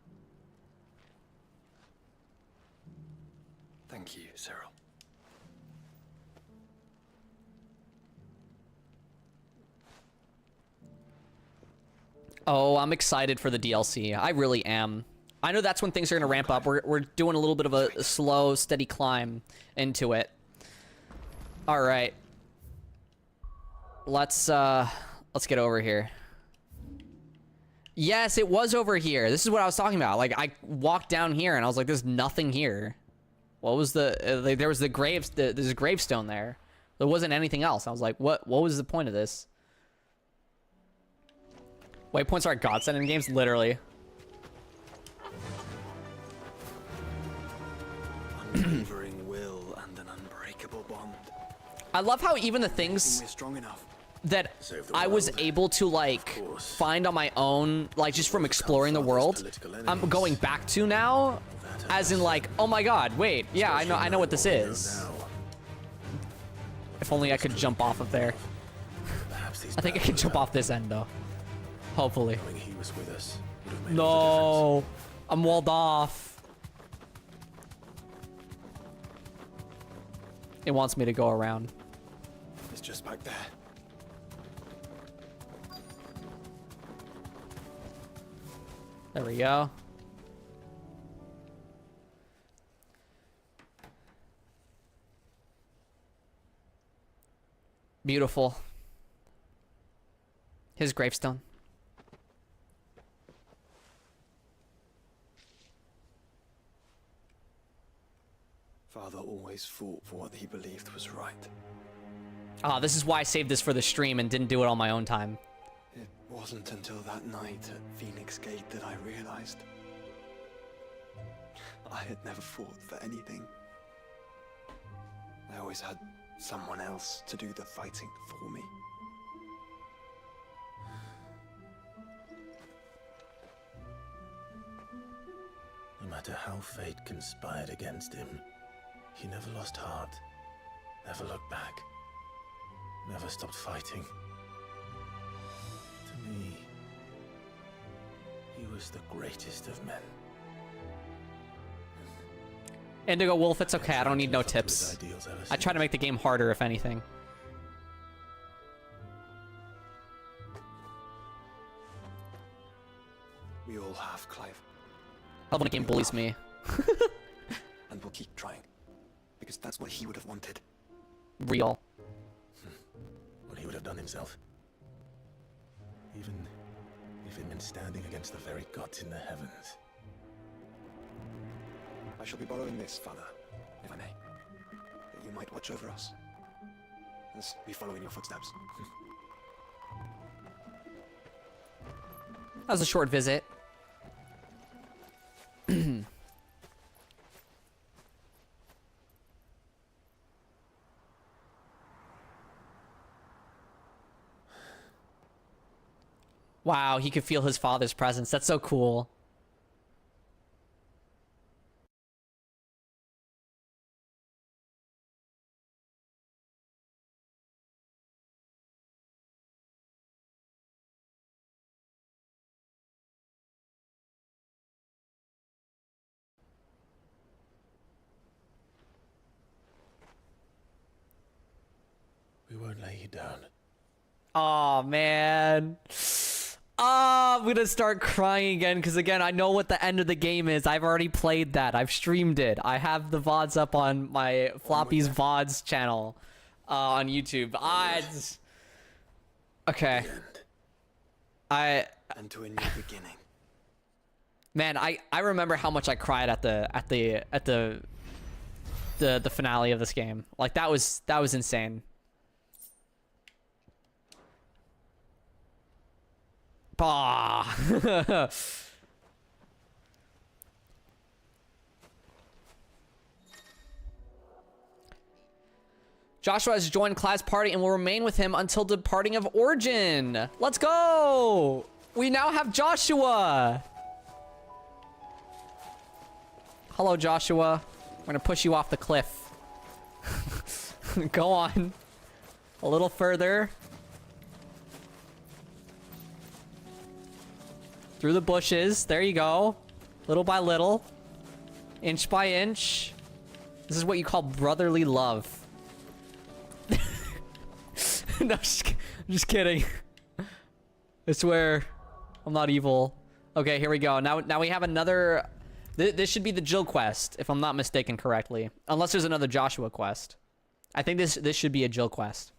Thank you, Cyril. Oh, I'm excited for the DLC. I really am. I know that's when things are going to ramp up. We're doing a little bit of a slow, steady climb into it. All right. Let's get over here. Yes, it was over here. This is what I was talking about. Like, I walked down here and I was like, there's nothing here. What was the like, there was the there's a gravestone there. There wasn't anything else. I was like, what was the point of this? Waypoints are a godsend in games, literally. Unwavering will and an unbreakable bond. I love how even the things We're strong enough. that Save the I was world. able to like Of course. find on my own, like just from exploring the world, Political I'm enemies. going back to now, as in like, oh my god, wait, yeah, I know what this is. If only I could jump off of there. I think I can jump off this end though. Hopefully. Knowing he was with us would have made No, I'm walled off. It wants me to go around. It's just back there. There we go. Beautiful. His gravestone. Father always fought for what he believed was right. Ah, this is why I saved this for the stream and didn't do it on my own time. It wasn't until that night at Phoenix Gate that I realized I had never fought for anything. I always had someone else to do the fighting for me. No matter how fate conspired against him, he never lost heart, never looked back, never stopped fighting. To me, he was the greatest of men. Indigo Wolf, it's okay. I don't need no Lived up to his tips. ideals ever I try to make the game harder, if anything. We all have, Clive. I love when a game bullies me. And we'll keep trying. Because that's what he would have wanted. Real. what he would have done himself. Even if it meant standing against the very gods in the heavens. I shall be borrowing this, Father, if I may. That you might watch over us. As we follow in your footsteps. That was a short visit. Wow, he could feel his father's presence. That's so cool. We won't lay you down. Oh man. I'm gonna start crying again because again I know what the end of the game is. I've already played that. I've streamed it. I have the VODs up on my Floppy's VODs channel on YouTube. Okay. And to a new beginning. Man, I remember how much I cried at the finale of this game. Like that was insane. Bah. Joshua has joined Clive's party and will remain with him until departing of Origin. Let's go! We now have Joshua. Hello, Joshua. We're gonna push you off the cliff. Go on. A little further. Through the bushes. There you go. Little by little. Inch by inch. This is what you call brotherly love. No, I'm just kidding. I swear. I'm not evil. Okay, here we go. Now we have another... This should be the Jill quest, if I'm not mistaken correctly. Unless there's another Joshua quest. I think this should be a Jill quest.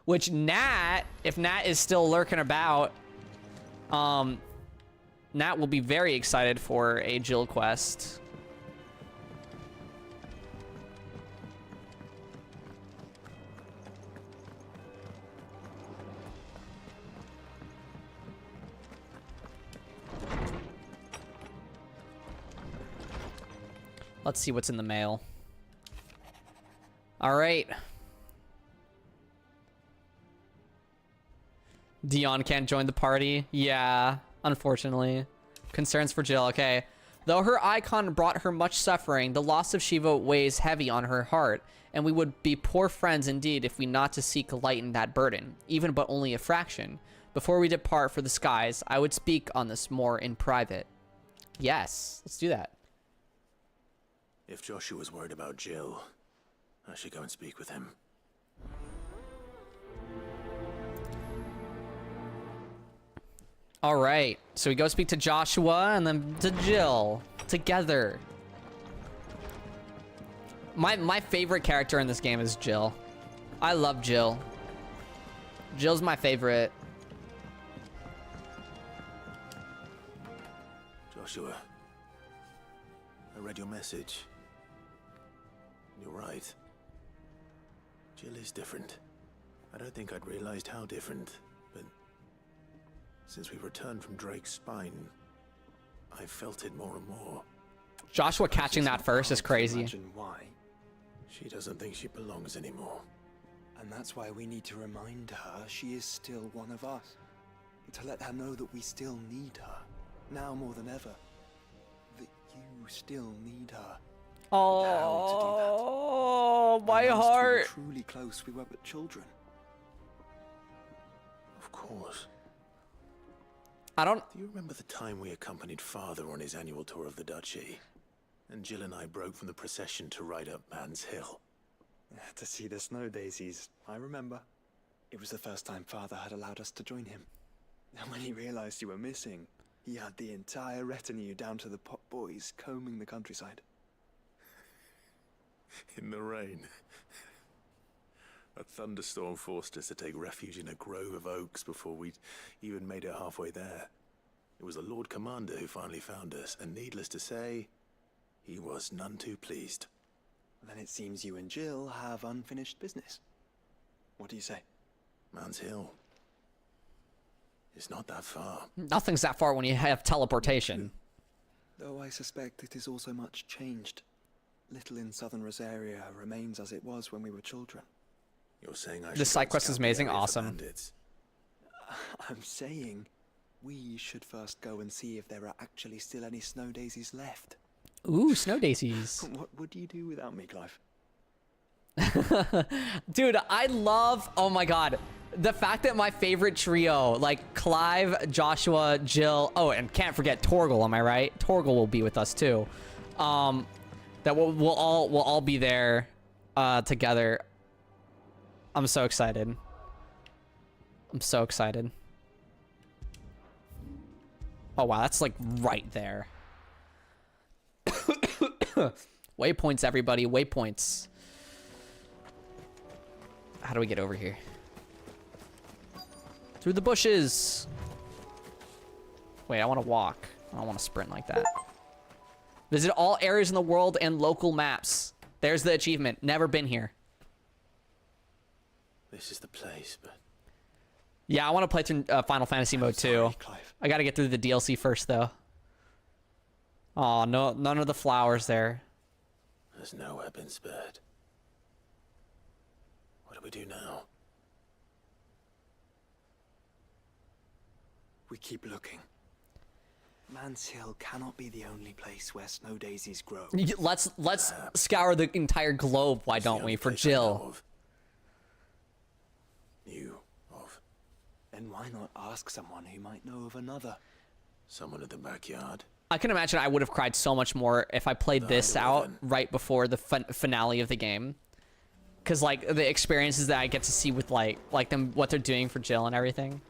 Which Nat, if Nat is still lurking about, Nat will be very excited for a Jill quest. Let's see what's in the mail. All right. Dion can't join the party. Yeah, unfortunately. Concerns for Jill. Okay. Though her icon brought her much suffering, the loss of Shiva weighs heavy on her heart, and we would be poor friends indeed if we not to seek lighten that burden, even but only a fraction. Before we depart for the skies, I would speak on this more in private. Yes, let's do that. If Joshua's worried about Jill, I should go and speak with him. All right, so we go speak to Joshua and then to Jill together. My favorite character in this game is Jill. I love Jill. Jill's my favorite. Joshua, I read your message. You're right. Jill is different. I don't think I'd realized how different, but since we returned from Drake's spine, I felt it more and more. Joshua catching that first is crazy. Imagine why. She doesn't think she belongs anymore. And that's why we need to remind her she is still one of us. To let her know that we still need her, now more than ever. That you still need her. Oh, my heart. Truly close, we were but children. Of course. I don't... Do you remember the time we accompanied Father on his annual tour of the Duchy? And Jill and I broke from the procession to ride up Man's Hill. To see the snow daisies, I remember. It was the first time Father had allowed us to join him. And when he realized you were missing, he had the entire retinue down to the pot boys combing the countryside. In the rain. A thunderstorm forced us to take refuge in a grove of oaks before we'd even made it halfway there. It was the Lord Commander who finally found us, and needless to say, he was none too pleased. Then it seems you and Jill have unfinished business. What do you say? Man's Hill. It's not that far. Nothing's that far when you have teleportation. Though I suspect it is also much changed. Little in southern Rosaria remains as it was when we were children. You're saying I should This side go quest is scout the amazing, area for awesome. bandits? I'm saying we should first go and see if there are actually still any snow daisies left. Ooh, snow daisies. What would you do without me, Clive? Dude, I love... Oh my god. The fact that my favorite trio, like Clive, Joshua, Jill... Oh, and can't forget Torgal, am I right? Torgal will be with us too. That we'll all be there together. I'm so excited. I'm so excited. Oh wow, that's like right there. Waypoints, everybody, waypoints. How do we get over here? Through the bushes. Wait, I want to walk. I don't want to sprint like that. Visit all areas in the world and local maps. There's the achievement. Never been here. This is the place, but... Yeah, I want to play through Final Fantasy mode too. Clive. I got to get through the DLC first, though. Oh, no, none of the flowers there. There's nowhere been spared. What to now? We keep looking. Man's Hill cannot be the only place where snow daisies grow. Let's scour the entire globe, why It's the don't we, only for place I know Jill? of. Knew of. Then why not ask someone who might know of another? Someone in the backyard. I can imagine I would have cried so much more if I played this Either out then. right before the finale of the game. Because, like, the experiences that I get to see with, like them, what they're doing for Jill and everything.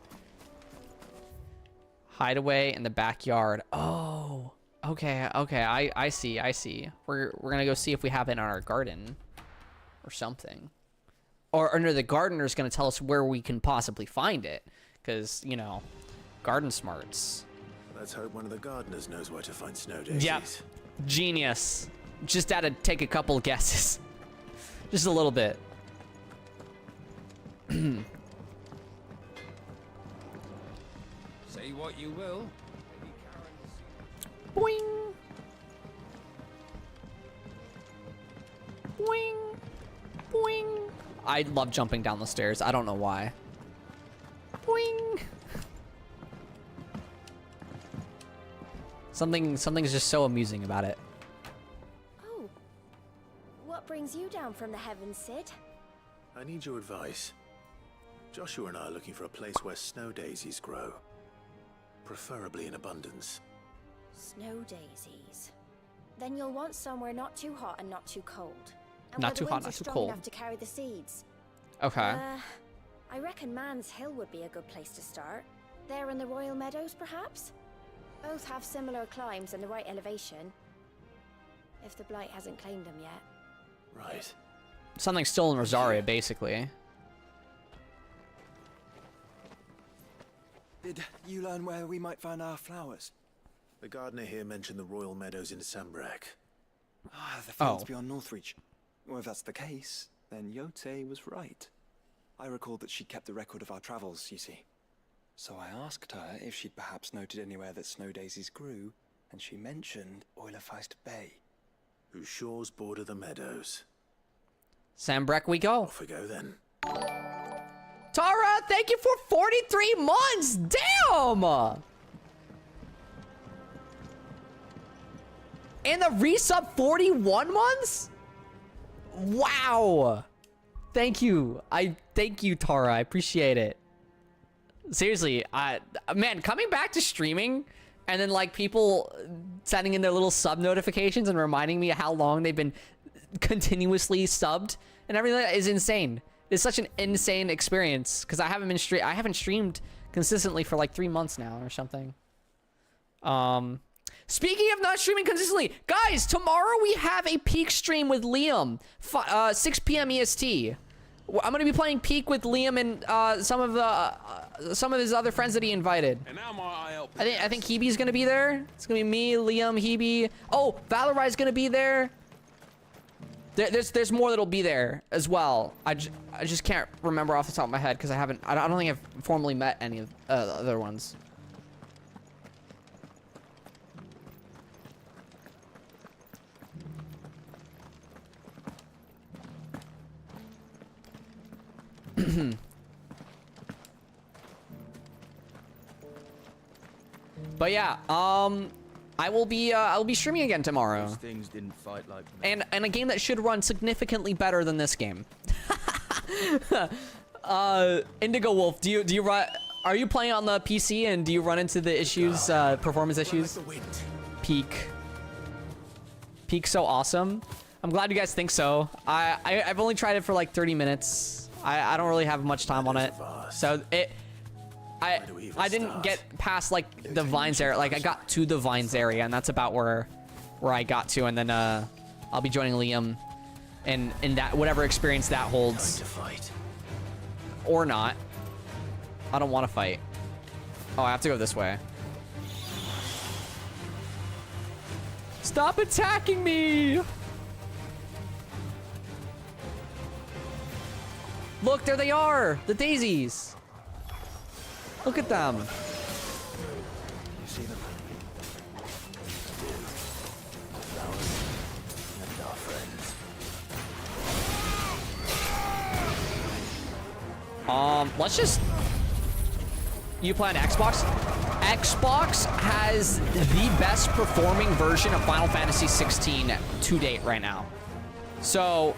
Hideaway in the backyard. Oh, okay. I see. We're gonna go see if we have it in our garden or something. Or no, the gardener's gonna tell us where we can possibly find it. Because, you know, garden smarts. Let's hope one of the gardeners knows where to find snow daisies. Yep. Genius. Just had to take a couple guesses. Just a little bit. Say what you will. Boing. Boing. Boing. I love jumping down the stairs. I don't know why. Boing. Something's just so amusing about it. Oh. What brings you down from the heavens, Sid? I need your advice. Joshua and I are looking for a place where snow daisies grow. Preferably in abundance. Snow daisies. Then you'll want somewhere not too hot and not too cold. And Not where too the hot, winds not are too strong cold. enough to carry the seeds. Okay. I reckon Man's Hill would be a good place to start. There in the Royal Meadows, perhaps? Both have similar climbs and the right elevation. If the Blight hasn't claimed them yet. Right. Something still in Rosaria, basically. Did you learn where we might find our flowers? The gardener here mentioned the Royal Meadows in Sambrak. Ah, the fields Oh. beyond Northreach. Well, if that's the case, then Yote was right. I recalled that she kept a record of our travels, you see. So I asked her if she'd perhaps noted anywhere that snow daisies grew, and she mentioned Oilerfeist Bay. Whose shores border the meadows. Sambreck we go. Off we go then. Tara, thank you for 43 months. Damn. And the resub 41 months? Wow. Thank you. Thank you, Tara. I appreciate it. Seriously, man, coming back to streaming and then like people sending in their little sub notifications and reminding me how long they've been continuously subbed and everything is insane. It's such an insane experience because I haven't streamed consistently for like 3 months now or something. Speaking of not streaming consistently, guys, tomorrow we have a Peak stream with Liam, 6 p.m. EST. I'm gonna be playing Peak with Liam and some of his other friends that he invited. And now my help. I think Hebe's gonna be there. It's gonna be me, Liam, Hebe. Oh, Valorai's gonna be there. There's more that'll be there as well. I just can't remember off the top of my head because I don't think I've formally met any of the other ones. But yeah, I'll be streaming again tomorrow. Those things didn't fight like men. And a game that should run significantly better than this game. Indigo Wolf, do you run? Are you playing on the PC and do you run into the issues, performance issues? Like the wind. Peak's so awesome. I'm glad you guys think so. I've only tried it for like 30 minutes. I don't really have much time on it, so I didn't get past like the vines area. Like I got to the vines area, and that's about where I got to, and then I'll be joining Liam in that whatever experience that holds, To fight. or not. I don't want to fight. Oh, I have to go this way. Stop attacking me! Look, there they are! The daisies! Look at them! You see them? And our friends. Let's just... You play on Xbox? Xbox has the best performing version of Final Fantasy 16 to date right now. So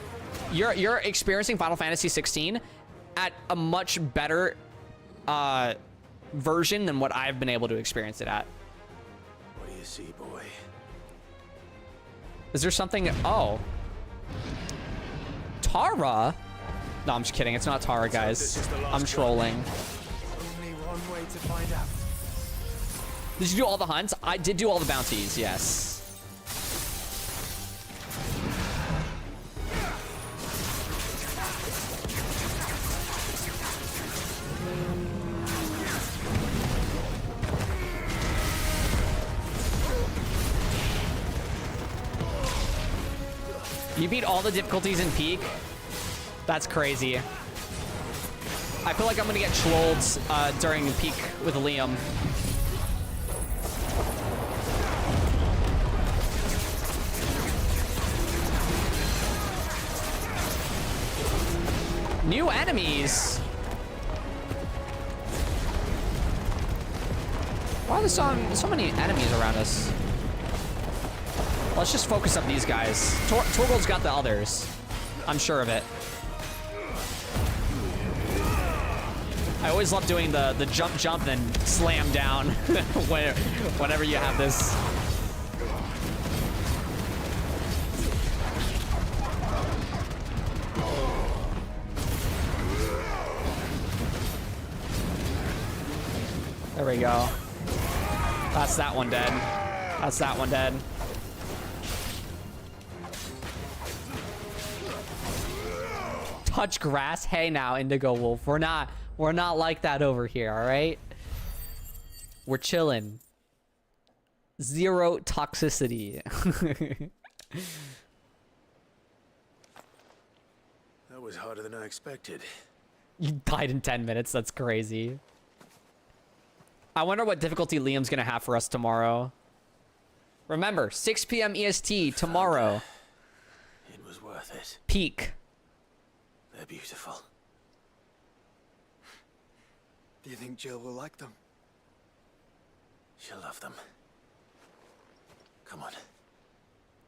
you're experiencing Final Fantasy 16 at a much better version than what I've been able to experience it at. What do you see, boy? Is there something? Oh, Tara? No, I'm just kidding. It's not Tara, guys. I'm trolling. Only one way to find out. Did you do all the hunts? I did do all the bounties, yes. You beat all the difficulties in Peak? That's crazy. I feel like I'm gonna get trolled during Peak with Liam. New enemies. Why are there so many enemies around us? Let's just focus on these guys. Torgold's got the others. I'm sure of it. I always love doing the jump and slam down whenever you have this. There we go. That's that one dead. That's that one dead. Touch grass? Hey now, Indigo Wolf. We're not like that over here, all right? We're chilling. Zero toxicity. That was harder than I expected. You died in 10 minutes. That's crazy. I wonder what difficulty Liam's gonna have for us tomorrow. Remember, 6 p.m. EST tomorrow. It was worth it. Peak. They're beautiful. Do you think Jill will like them? She'll love them. Come on.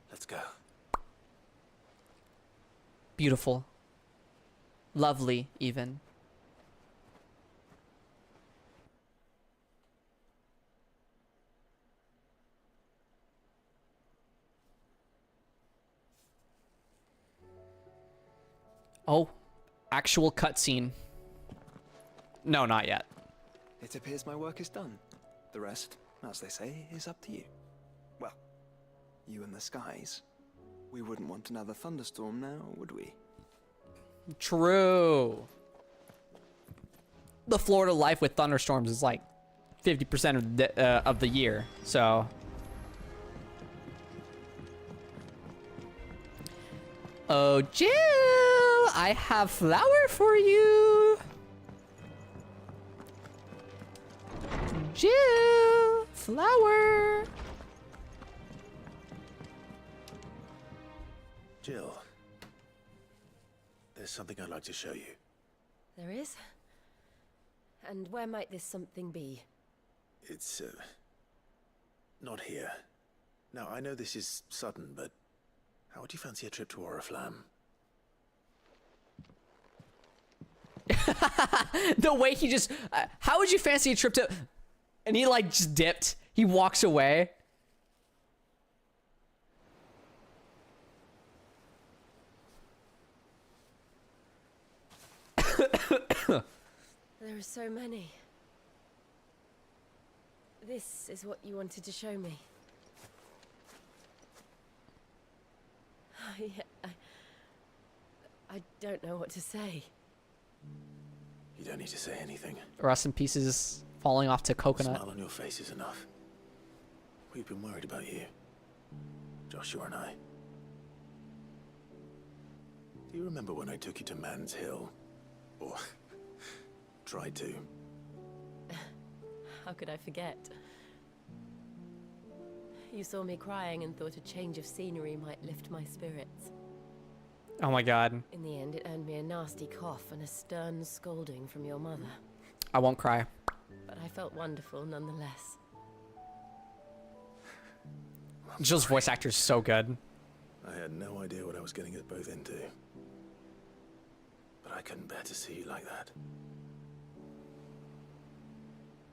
Let's go. Beautiful. Lovely, even. Oh, actual cutscene. No, not yet. It appears my work is done. The rest, as they say, is up to you. Well, you and the skies. We wouldn't want another thunderstorm now, would we? True. The Florida life with thunderstorms is like 50% of the year, so. Oh, Jill, I have flour for you. Jill, flour. Jill, there's something I'd like to show you. There is? And where might this something be? It's, not here. Now, I know this is sudden, but how would you fancy a trip to Oriflamme? The way he just... how would you fancy a trip to... And he, like, just dipped. He walks away. There are so many. This is what you wanted to show me. I don't know what to say. You don't need to say anything. Rust in pieces falling off to coconut. Smile on your face is enough. We've been worried about you. Joshua and I. Do you remember when I took you to Man's Hill? Or tried to? How could I forget? You saw me crying and thought a change of scenery might lift my spirits. Oh my god. In the end, it earned me a nasty cough and a stern scolding from your mother. I won't cry. But I felt wonderful nonetheless. Jill's voice actor is so good. I had no idea what I was getting us both into. But I couldn't bear to see you like that.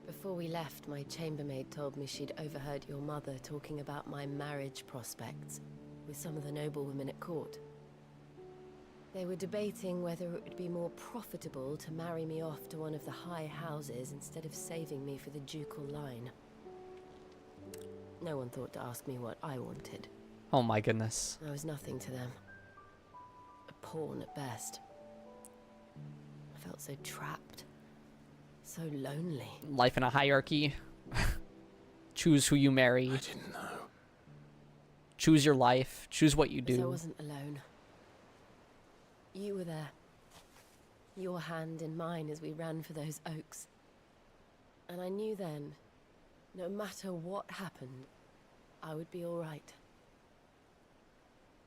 Before we left, my chambermaid told me she'd overheard your mother talking about my marriage prospects with some of the noblewomen at court. They were debating whether it would be more profitable to marry me off to one of the high houses instead of saving me for the ducal line. No one thought to ask me what I wanted. Oh my goodness. I was nothing to them. A pawn at best. I felt so trapped. So lonely. Life in a hierarchy. Choose who you marry. I didn't know. Choose your life. Choose what you But I do. wasn't alone. You were there. Your hand in mine as we ran for those oaks. And I knew then, no matter what happened, I would be all right.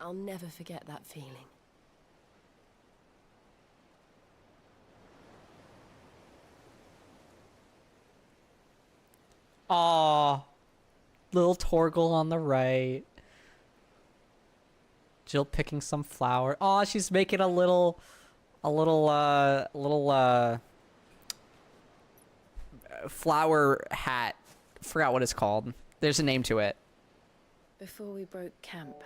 I'll never forget that feeling. Aw. Little Torgal on the right. Jill picking some flower. Aw, she's making a little flower hat. Forgot what it's called. There's a name to it. Before we broke camp,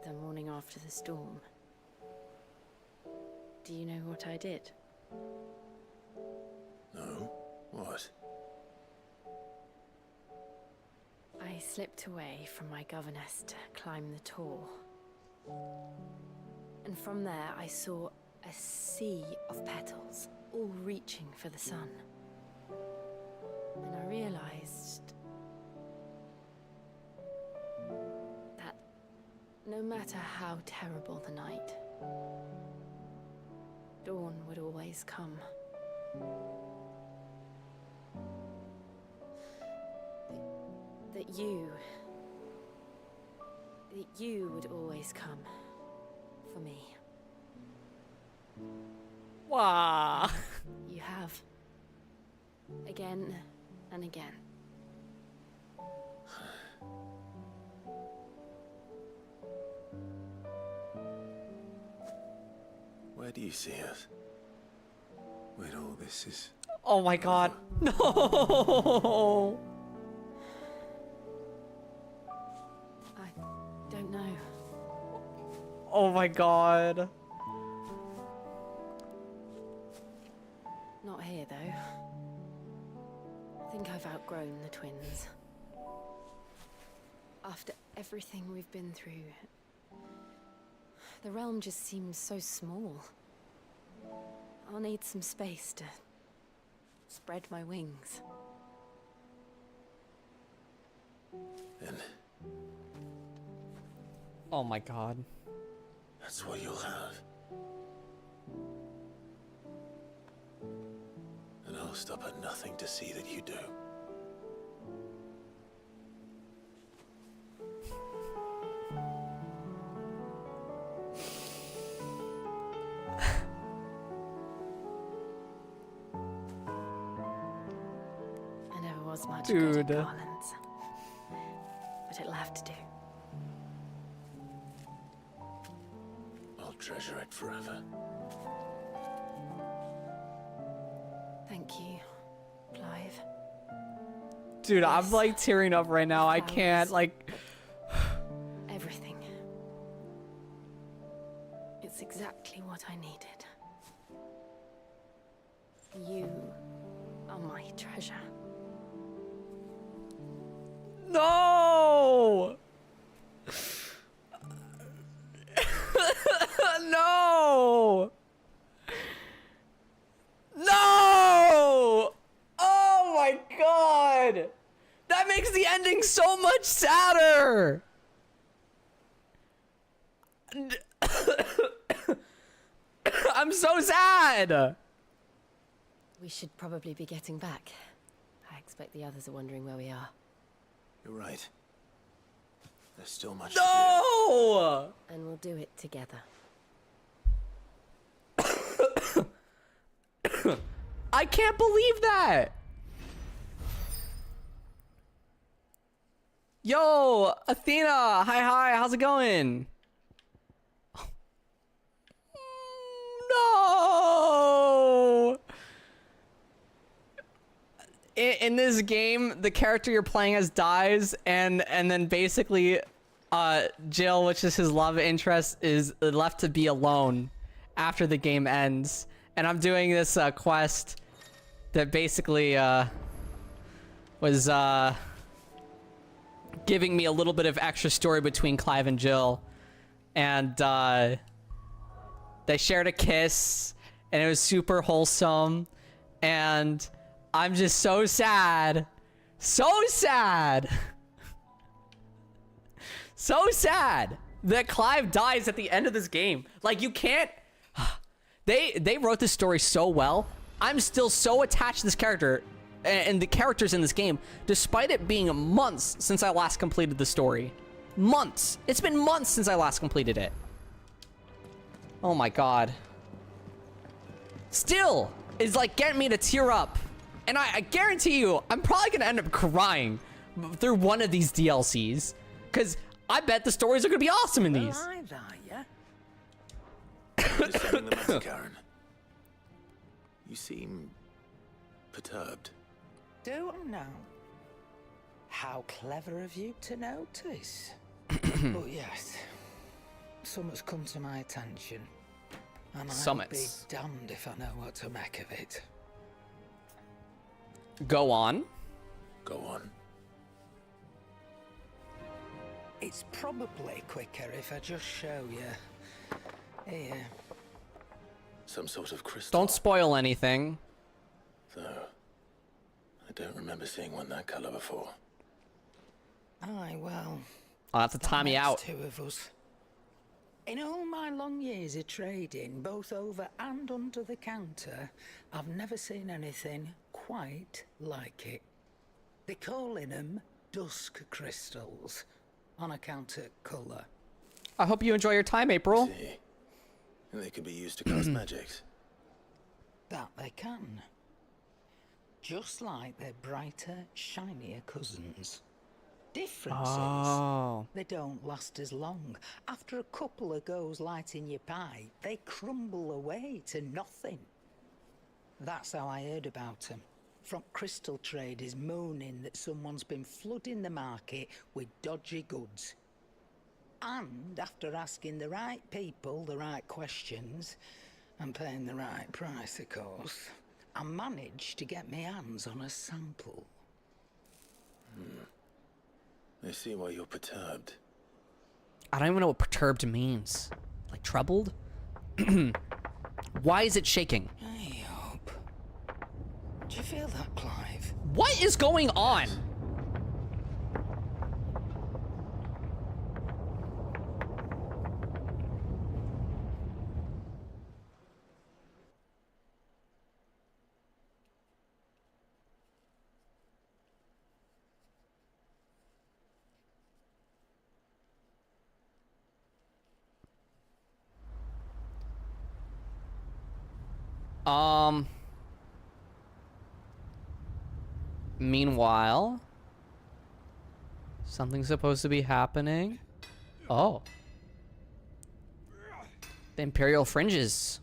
the morning after the storm, do you know what I did? No? What? I slipped away from my governess to climb the tor. And from there I saw a sea of petals, all reaching for the sun. And I realized that no matter how terrible the night, dawn would always come. That you would always come for me. Wow. You have. Again and again. Where do you see us? When all this is... Oh my god. No. I don't know. Oh my god. Not here, though. I think I've outgrown the twins. After everything we've been through, the realm just seems so small. I'll need some space to spread my wings. Then Oh my god. that's what you'll have. And I'll stop at nothing to see that you do. I never was much good at Dude. garlands. But it'll have to do. I'll treasure it forever. Thank you, Clive. Dude, I'm like tearing up right now. I can't, like... Everything. It's exactly what I needed. You are my treasure. No! No! No! Oh my god! That makes the ending so much sadder! I'm so sad! We should probably be getting back. I expect the others are wondering where we are. You're right. There's still much to No! And we'll do it together. I can't believe that. Yo, Athena. Hi. How's it going? No. In this game, the character you're playing as dies, and then basically, Jill, which is his love interest, is left to be alone after the game ends. And I'm doing this quest that basically was giving me a little bit of extra story between Clive and Jill, and they shared a kiss, and it was super wholesome, and I'm just so sad. So sad. So sad that Clive dies at the end of this game. Like, you can't... They wrote this story so well. I'm still so attached to this character and the characters in this game, despite it being months since I last completed the story. Months. It's been months since I last completed it. Oh my god. Still, it's like getting me to tear up. And I guarantee you, I'm probably gonna end up crying through one of these DLCs. Because I bet the stories are gonna be awesome in these. Alive, are ya? Just sending the matter, Karen. You seem perturbed. Do I now? How clever of you to notice. But yes, something's come to my attention. And I'll be damned if I know what to make of it. Go on. Go on. It's probably quicker if I just show you. Here. Some sort of crystal. Don't spoil anything. Though, I don't remember seeing one that color before. Aye, well. I'll have to time you out. Two of us. In all my long years of trading, both over and under the counter, I've never seen anything quite like it. They're calling them dusk crystals, on account of colour. I hope you enjoy your time, April. See, they could be used to cast magics. That they can. Just like their brighter, shinier cousins. Difference is, they don't last as long. After a couple of goes lighting your pie, they crumble away to nothing. That's how I heard about them. From crystal traders moaning that someone's been flooding the market with dodgy goods. And after asking the right people the right questions, and paying the right price, of course, I managed to get my hands on a sample. I see why you're perturbed. I don't even know what perturbed means. Like troubled? Why is it shaking? I hope. Do you feel that, Clive? What is going on? Meanwhile, something's supposed to be happening. Oh. The Imperial Fringes.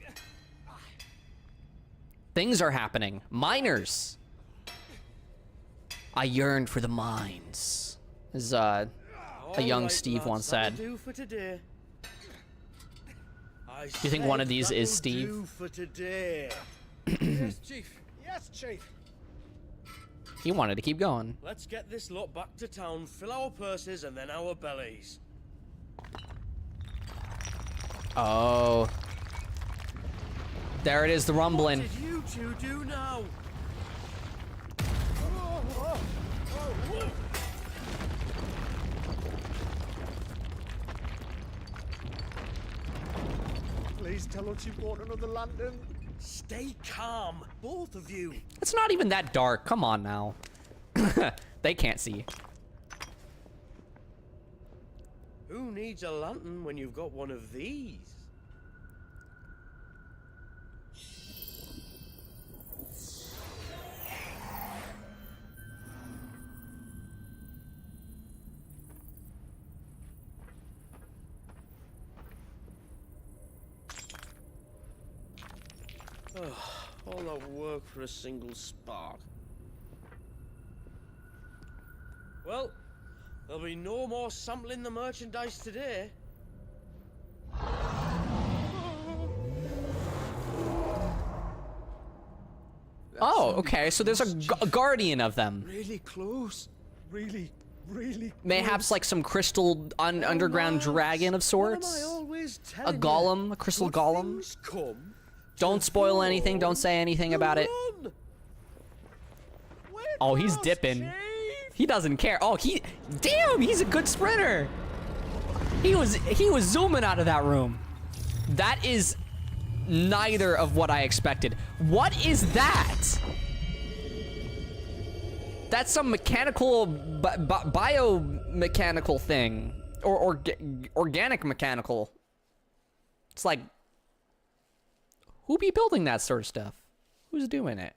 Things are happening. Miners. I yearned for the mines. As a young Steve once said. Do you think one of these is Steve? Yes, Chief. Yes, Chief. He wanted to keep going. Let's get this lot back to town, fill our purses and then our bellies. Oh. There it is, the rumbling. What did you two do now? Please tell us you bought another lantern. Stay calm, both of you. It's not even that dark. Come on now. They can't see. Who needs a lantern when you've got one of these? All that work for a single spark. Well, there'll be no more sampling the merchandise today. Oh, okay. So there's a guardian of them. Really close. Really Mayhaps like some crystal underground dragon of sorts. A golem, a crystal golem. Don't spoil anything. Don't say anything about it. Oh, he's dipping. He doesn't care. Oh, damn, he's a good sprinter. He was zooming out of that room. That is neither of what I expected. What is that? That's some mechanical, biomechanical thing, or organic mechanical. It's like, who be building that sort of stuff? Who's doing it?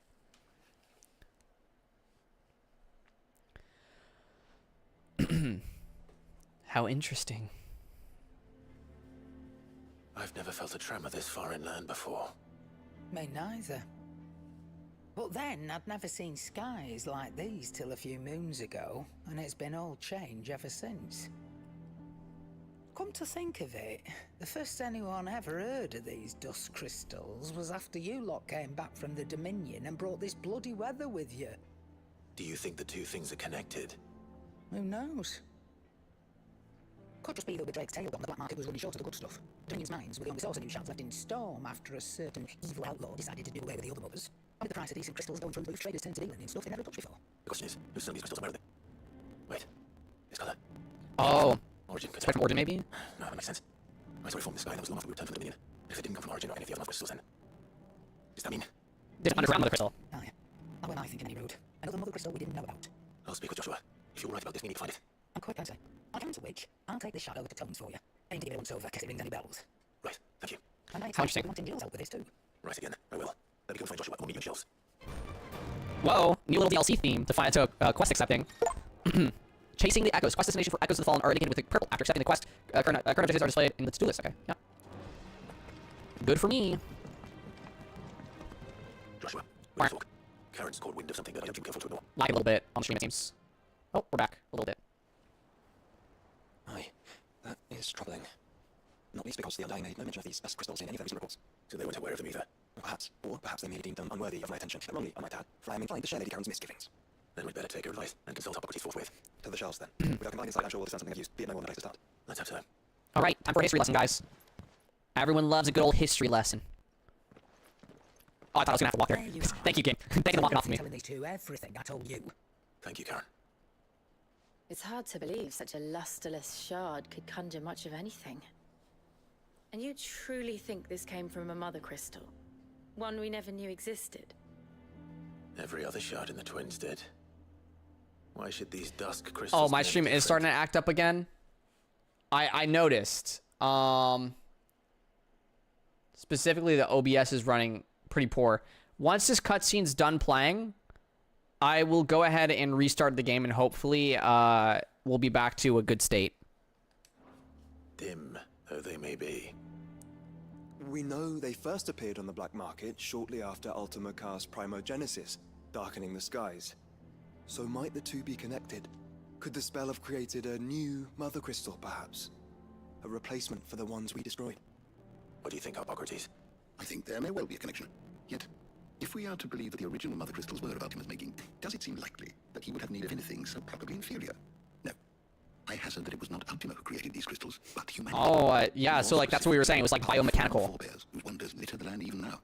How interesting. I've never felt a tremor this far inland before. Me neither. But then, I'd never seen skies like these till a few moons ago, and it's been all change ever since. Come to think of it, the first anyone ever heard of these dust crystals was after you lot came back from the Dominion and brought this bloody weather with you. Do you think the two things are connected? Who knows? Could just be that with Drake's tail gone, the black market was running short of the good stuff. Dominion's mines were the only source of new shards left in Storm after a certain evil outlaw decided to do away with the other mothers. And with the price of decent crystals going through the roof, traders turned to dealing in stuff they never touched before. The question is, who's selling these crystals and where are they? Wait, his color. Oh, Origin. from Origin maybe? No, that makes sense. I saw it form the sky and that was long after we returned from the Dominion. If it didn't come from Origin or any of the other crystals then. Does that mean? Different underground mother crystal. Aye. How am I thinking any rude? Another mother crystal we didn't know about. I'll speak with Joshua. If you're right about this, we need to find it. I'm quite cancer. I can to which, I'll take this shot over to Tones for you. Aim to give it once over, case it rings any bells. Right, thank you. I might How interesting. be wanting Gil's help with this too. Right again, I will. Let me go find Joshua. We'll meet you in shelves. Whoa, new little DLC theme to find quest accepting. Chasing the Echoes. Quest destination for Echoes of the Fallen are indicated with the purple. After accepting the quest, current objectives are displayed in the to-do list. Okay, yeah. Good for me. Joshua, we'll talk. Karen's caught wind of something that I don't think we're careful to ignore. Lag a little bit on the stream, it seems. Oh, we're back a little bit. Aye, that is troubling. Not least because the Undying made no mention of these best crystals in any of their recent reports. So they weren't aware of them either. Or perhaps they merely deemed them unworthy of my attention. Wrongly, I might add, for I am inclined to share Lady Karen's misgivings. Then we'd better take her advice and consult Hippocrates forthwith. To the shelves then. With our combined insight, I'm sure we'll discern something of use, be it no more than a place to start. Let's have so. All right, time for a history lesson, guys. Everyone loves a good old history lesson. Oh, I thought I was gonna have to walk there. There you are. Thank you, game. Thank you for walking off of me. Telling these two everything I told you. Thank you, Karen. It's hard to believe such a lusterless shard could conjure much of anything. And you truly think this came from a mother crystal? One we never knew existed? Every other shard in the twins did. Why should these dusk crystals? Oh, my be any stream is different? starting to act up again. I noticed. Specifically, the OBS is running pretty poor. Once this cutscene's done playing, I will go ahead and restart the game, and hopefully, we'll be back to a good state. Dim though they may be. We know they first appeared on the black market shortly after Ultima cast Primogenesis, darkening the skies. So might the two be connected? Could the spell have created a new mother crystal, perhaps? A replacement for the ones we destroyed? What do you think, Hippocrates? I think there may well be a connection. Yet, if we are to believe that the original mother crystals were of Ultima's making, does it seem likely that he would have need of anything so probably inferior? No. I hazard that it was not Ultima who created these crystals, but humanity. Oh, yeah, so like that's what we were saying. It was like biomechanical. Forebears whose wonders litter the land even now.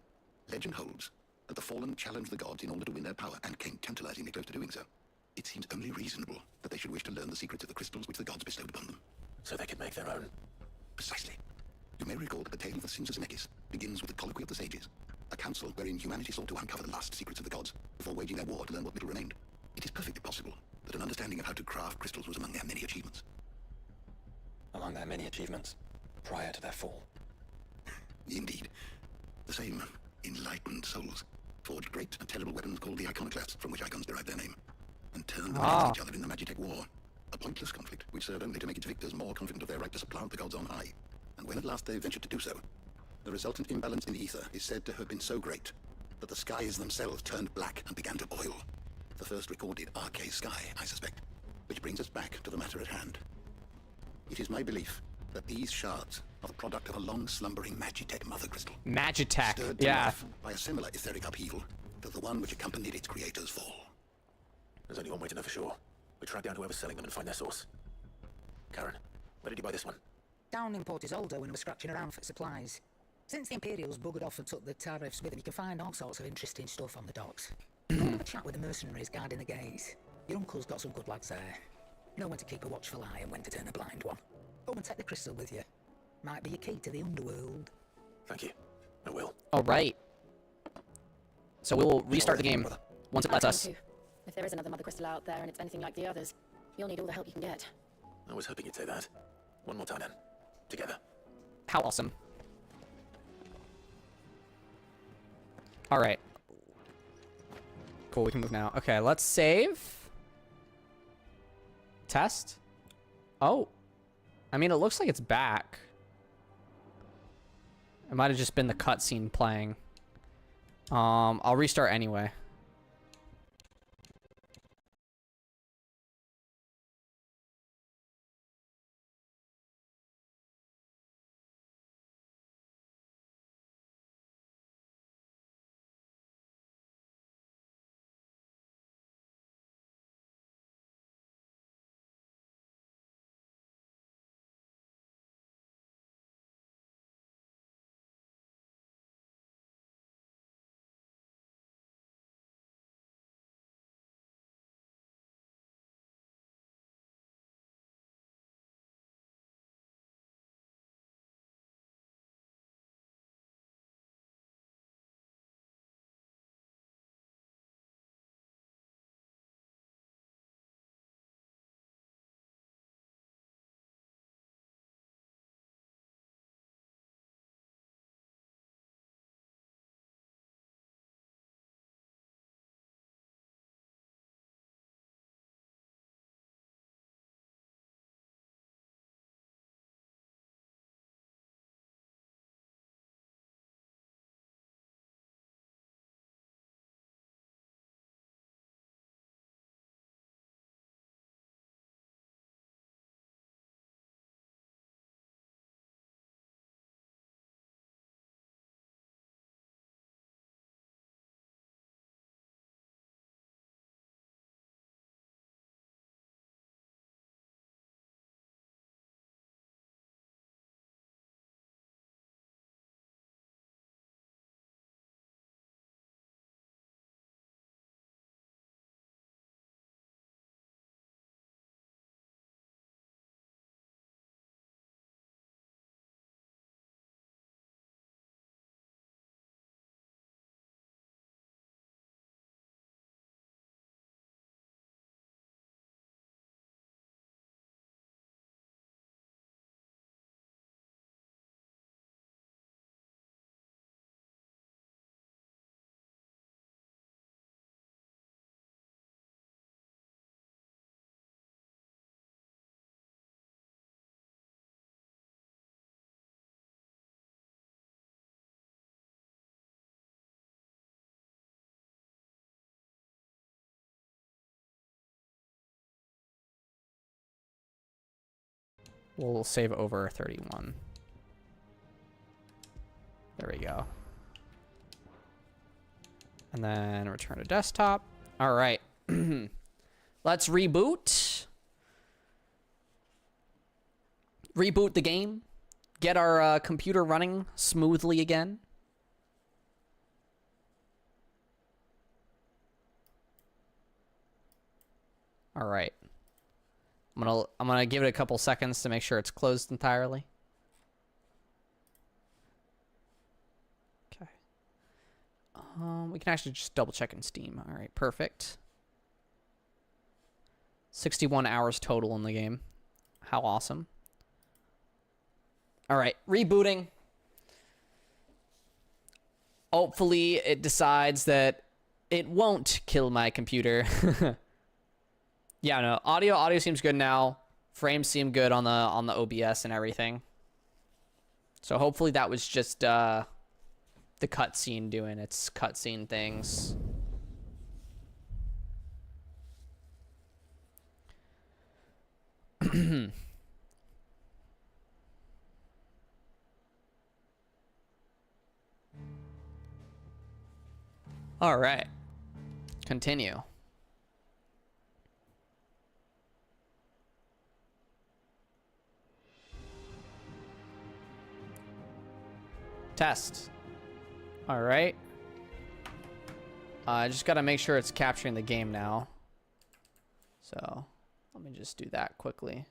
Legend holds that the fallen challenged the gods in order to win their power and came tantalizingly close to doing so. It seems only reasonable that they should wish to learn the secrets of the crystals which the gods bestowed upon them. So they could make their own. Precisely. You may recall that the tale of the Sins of Zemeckis begins with the Colloquy of the Sages, a council wherein humanity sought to uncover the last secrets of the gods before waging their war to learn what little remained. It is perfectly possible that an understanding of how to craft crystals was among their many achievements. Among their many achievements, prior to their fall. Indeed. The same enlightened souls forged great and terrible weapons called the iconoclasts, from which icons derive their name, and turned them against each other in the Magitech War. A pointless conflict which served only to make its victors more confident of their right to supplant the gods on high. And when at last they ventured to do so, the resultant imbalance in the ether is said to have been so great that the skies themselves turned black and began to boil. The first recorded arcane sky, I suspect. Which brings us back to the matter at hand. It is my belief that these shards are the product of a long-slumbering Magitech mother crystal. Magitech, Stirred to yeah. life by a similar etheric upheaval to the one which accompanied its creator's fall. There's only one way to know for sure. We track down whoever's selling them and find their source. Karen, where did you buy this one? Down in Port Isolde when we're scratching around for supplies. Since the Imperials buggered off and took the tariffs with them, you can find all sorts of interesting stuff on the docks. Go and have a chat with the mercenaries guarding the gates. Your uncle's got some good lads there. Know when to keep a watchful eye and when to turn a blind one. Go and take the crystal with you. Might be your key to the underworld. Thank you. I will. All right. So we will restart the game once it lets us. If there is another mother crystal out there and it's anything like the others, you'll need all the help you can get. I was hoping you'd say that. One more time then. Together. How awesome. All right. Cool, we can move now. Okay, let's save. Test. Oh. I mean, it looks like it's back. It might have just been the cutscene playing. I'll restart anyway. We'll save over 31. There we go. And then return to desktop. All right. Let's reboot. Reboot the game. Get our computer running smoothly again. All right. I'm gonna give it a couple seconds to make sure it's closed entirely. Okay. We can actually just double check in Steam. All right, perfect. 61 hours total in the game. How awesome. All right, rebooting. Hopefully it decides that it won't kill my computer. Yeah, no, audio seems good now. Frames seem good on the OBS and everything. So hopefully that was just the cutscene doing its cutscene things. All right. Continue. Test. All right. I just got to make sure it's capturing the game now. So let me just do that quickly.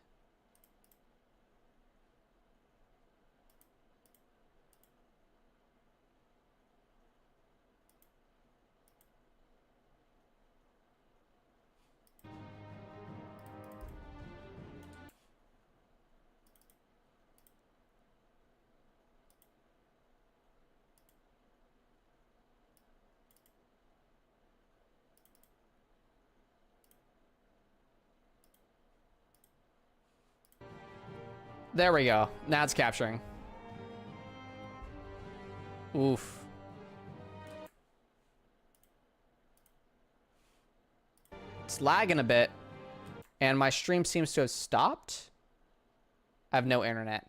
There we go. Now it's capturing. Oof. It's lagging a bit. And my stream seems to have stopped. I have no internet.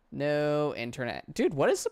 No internet. Dude, what is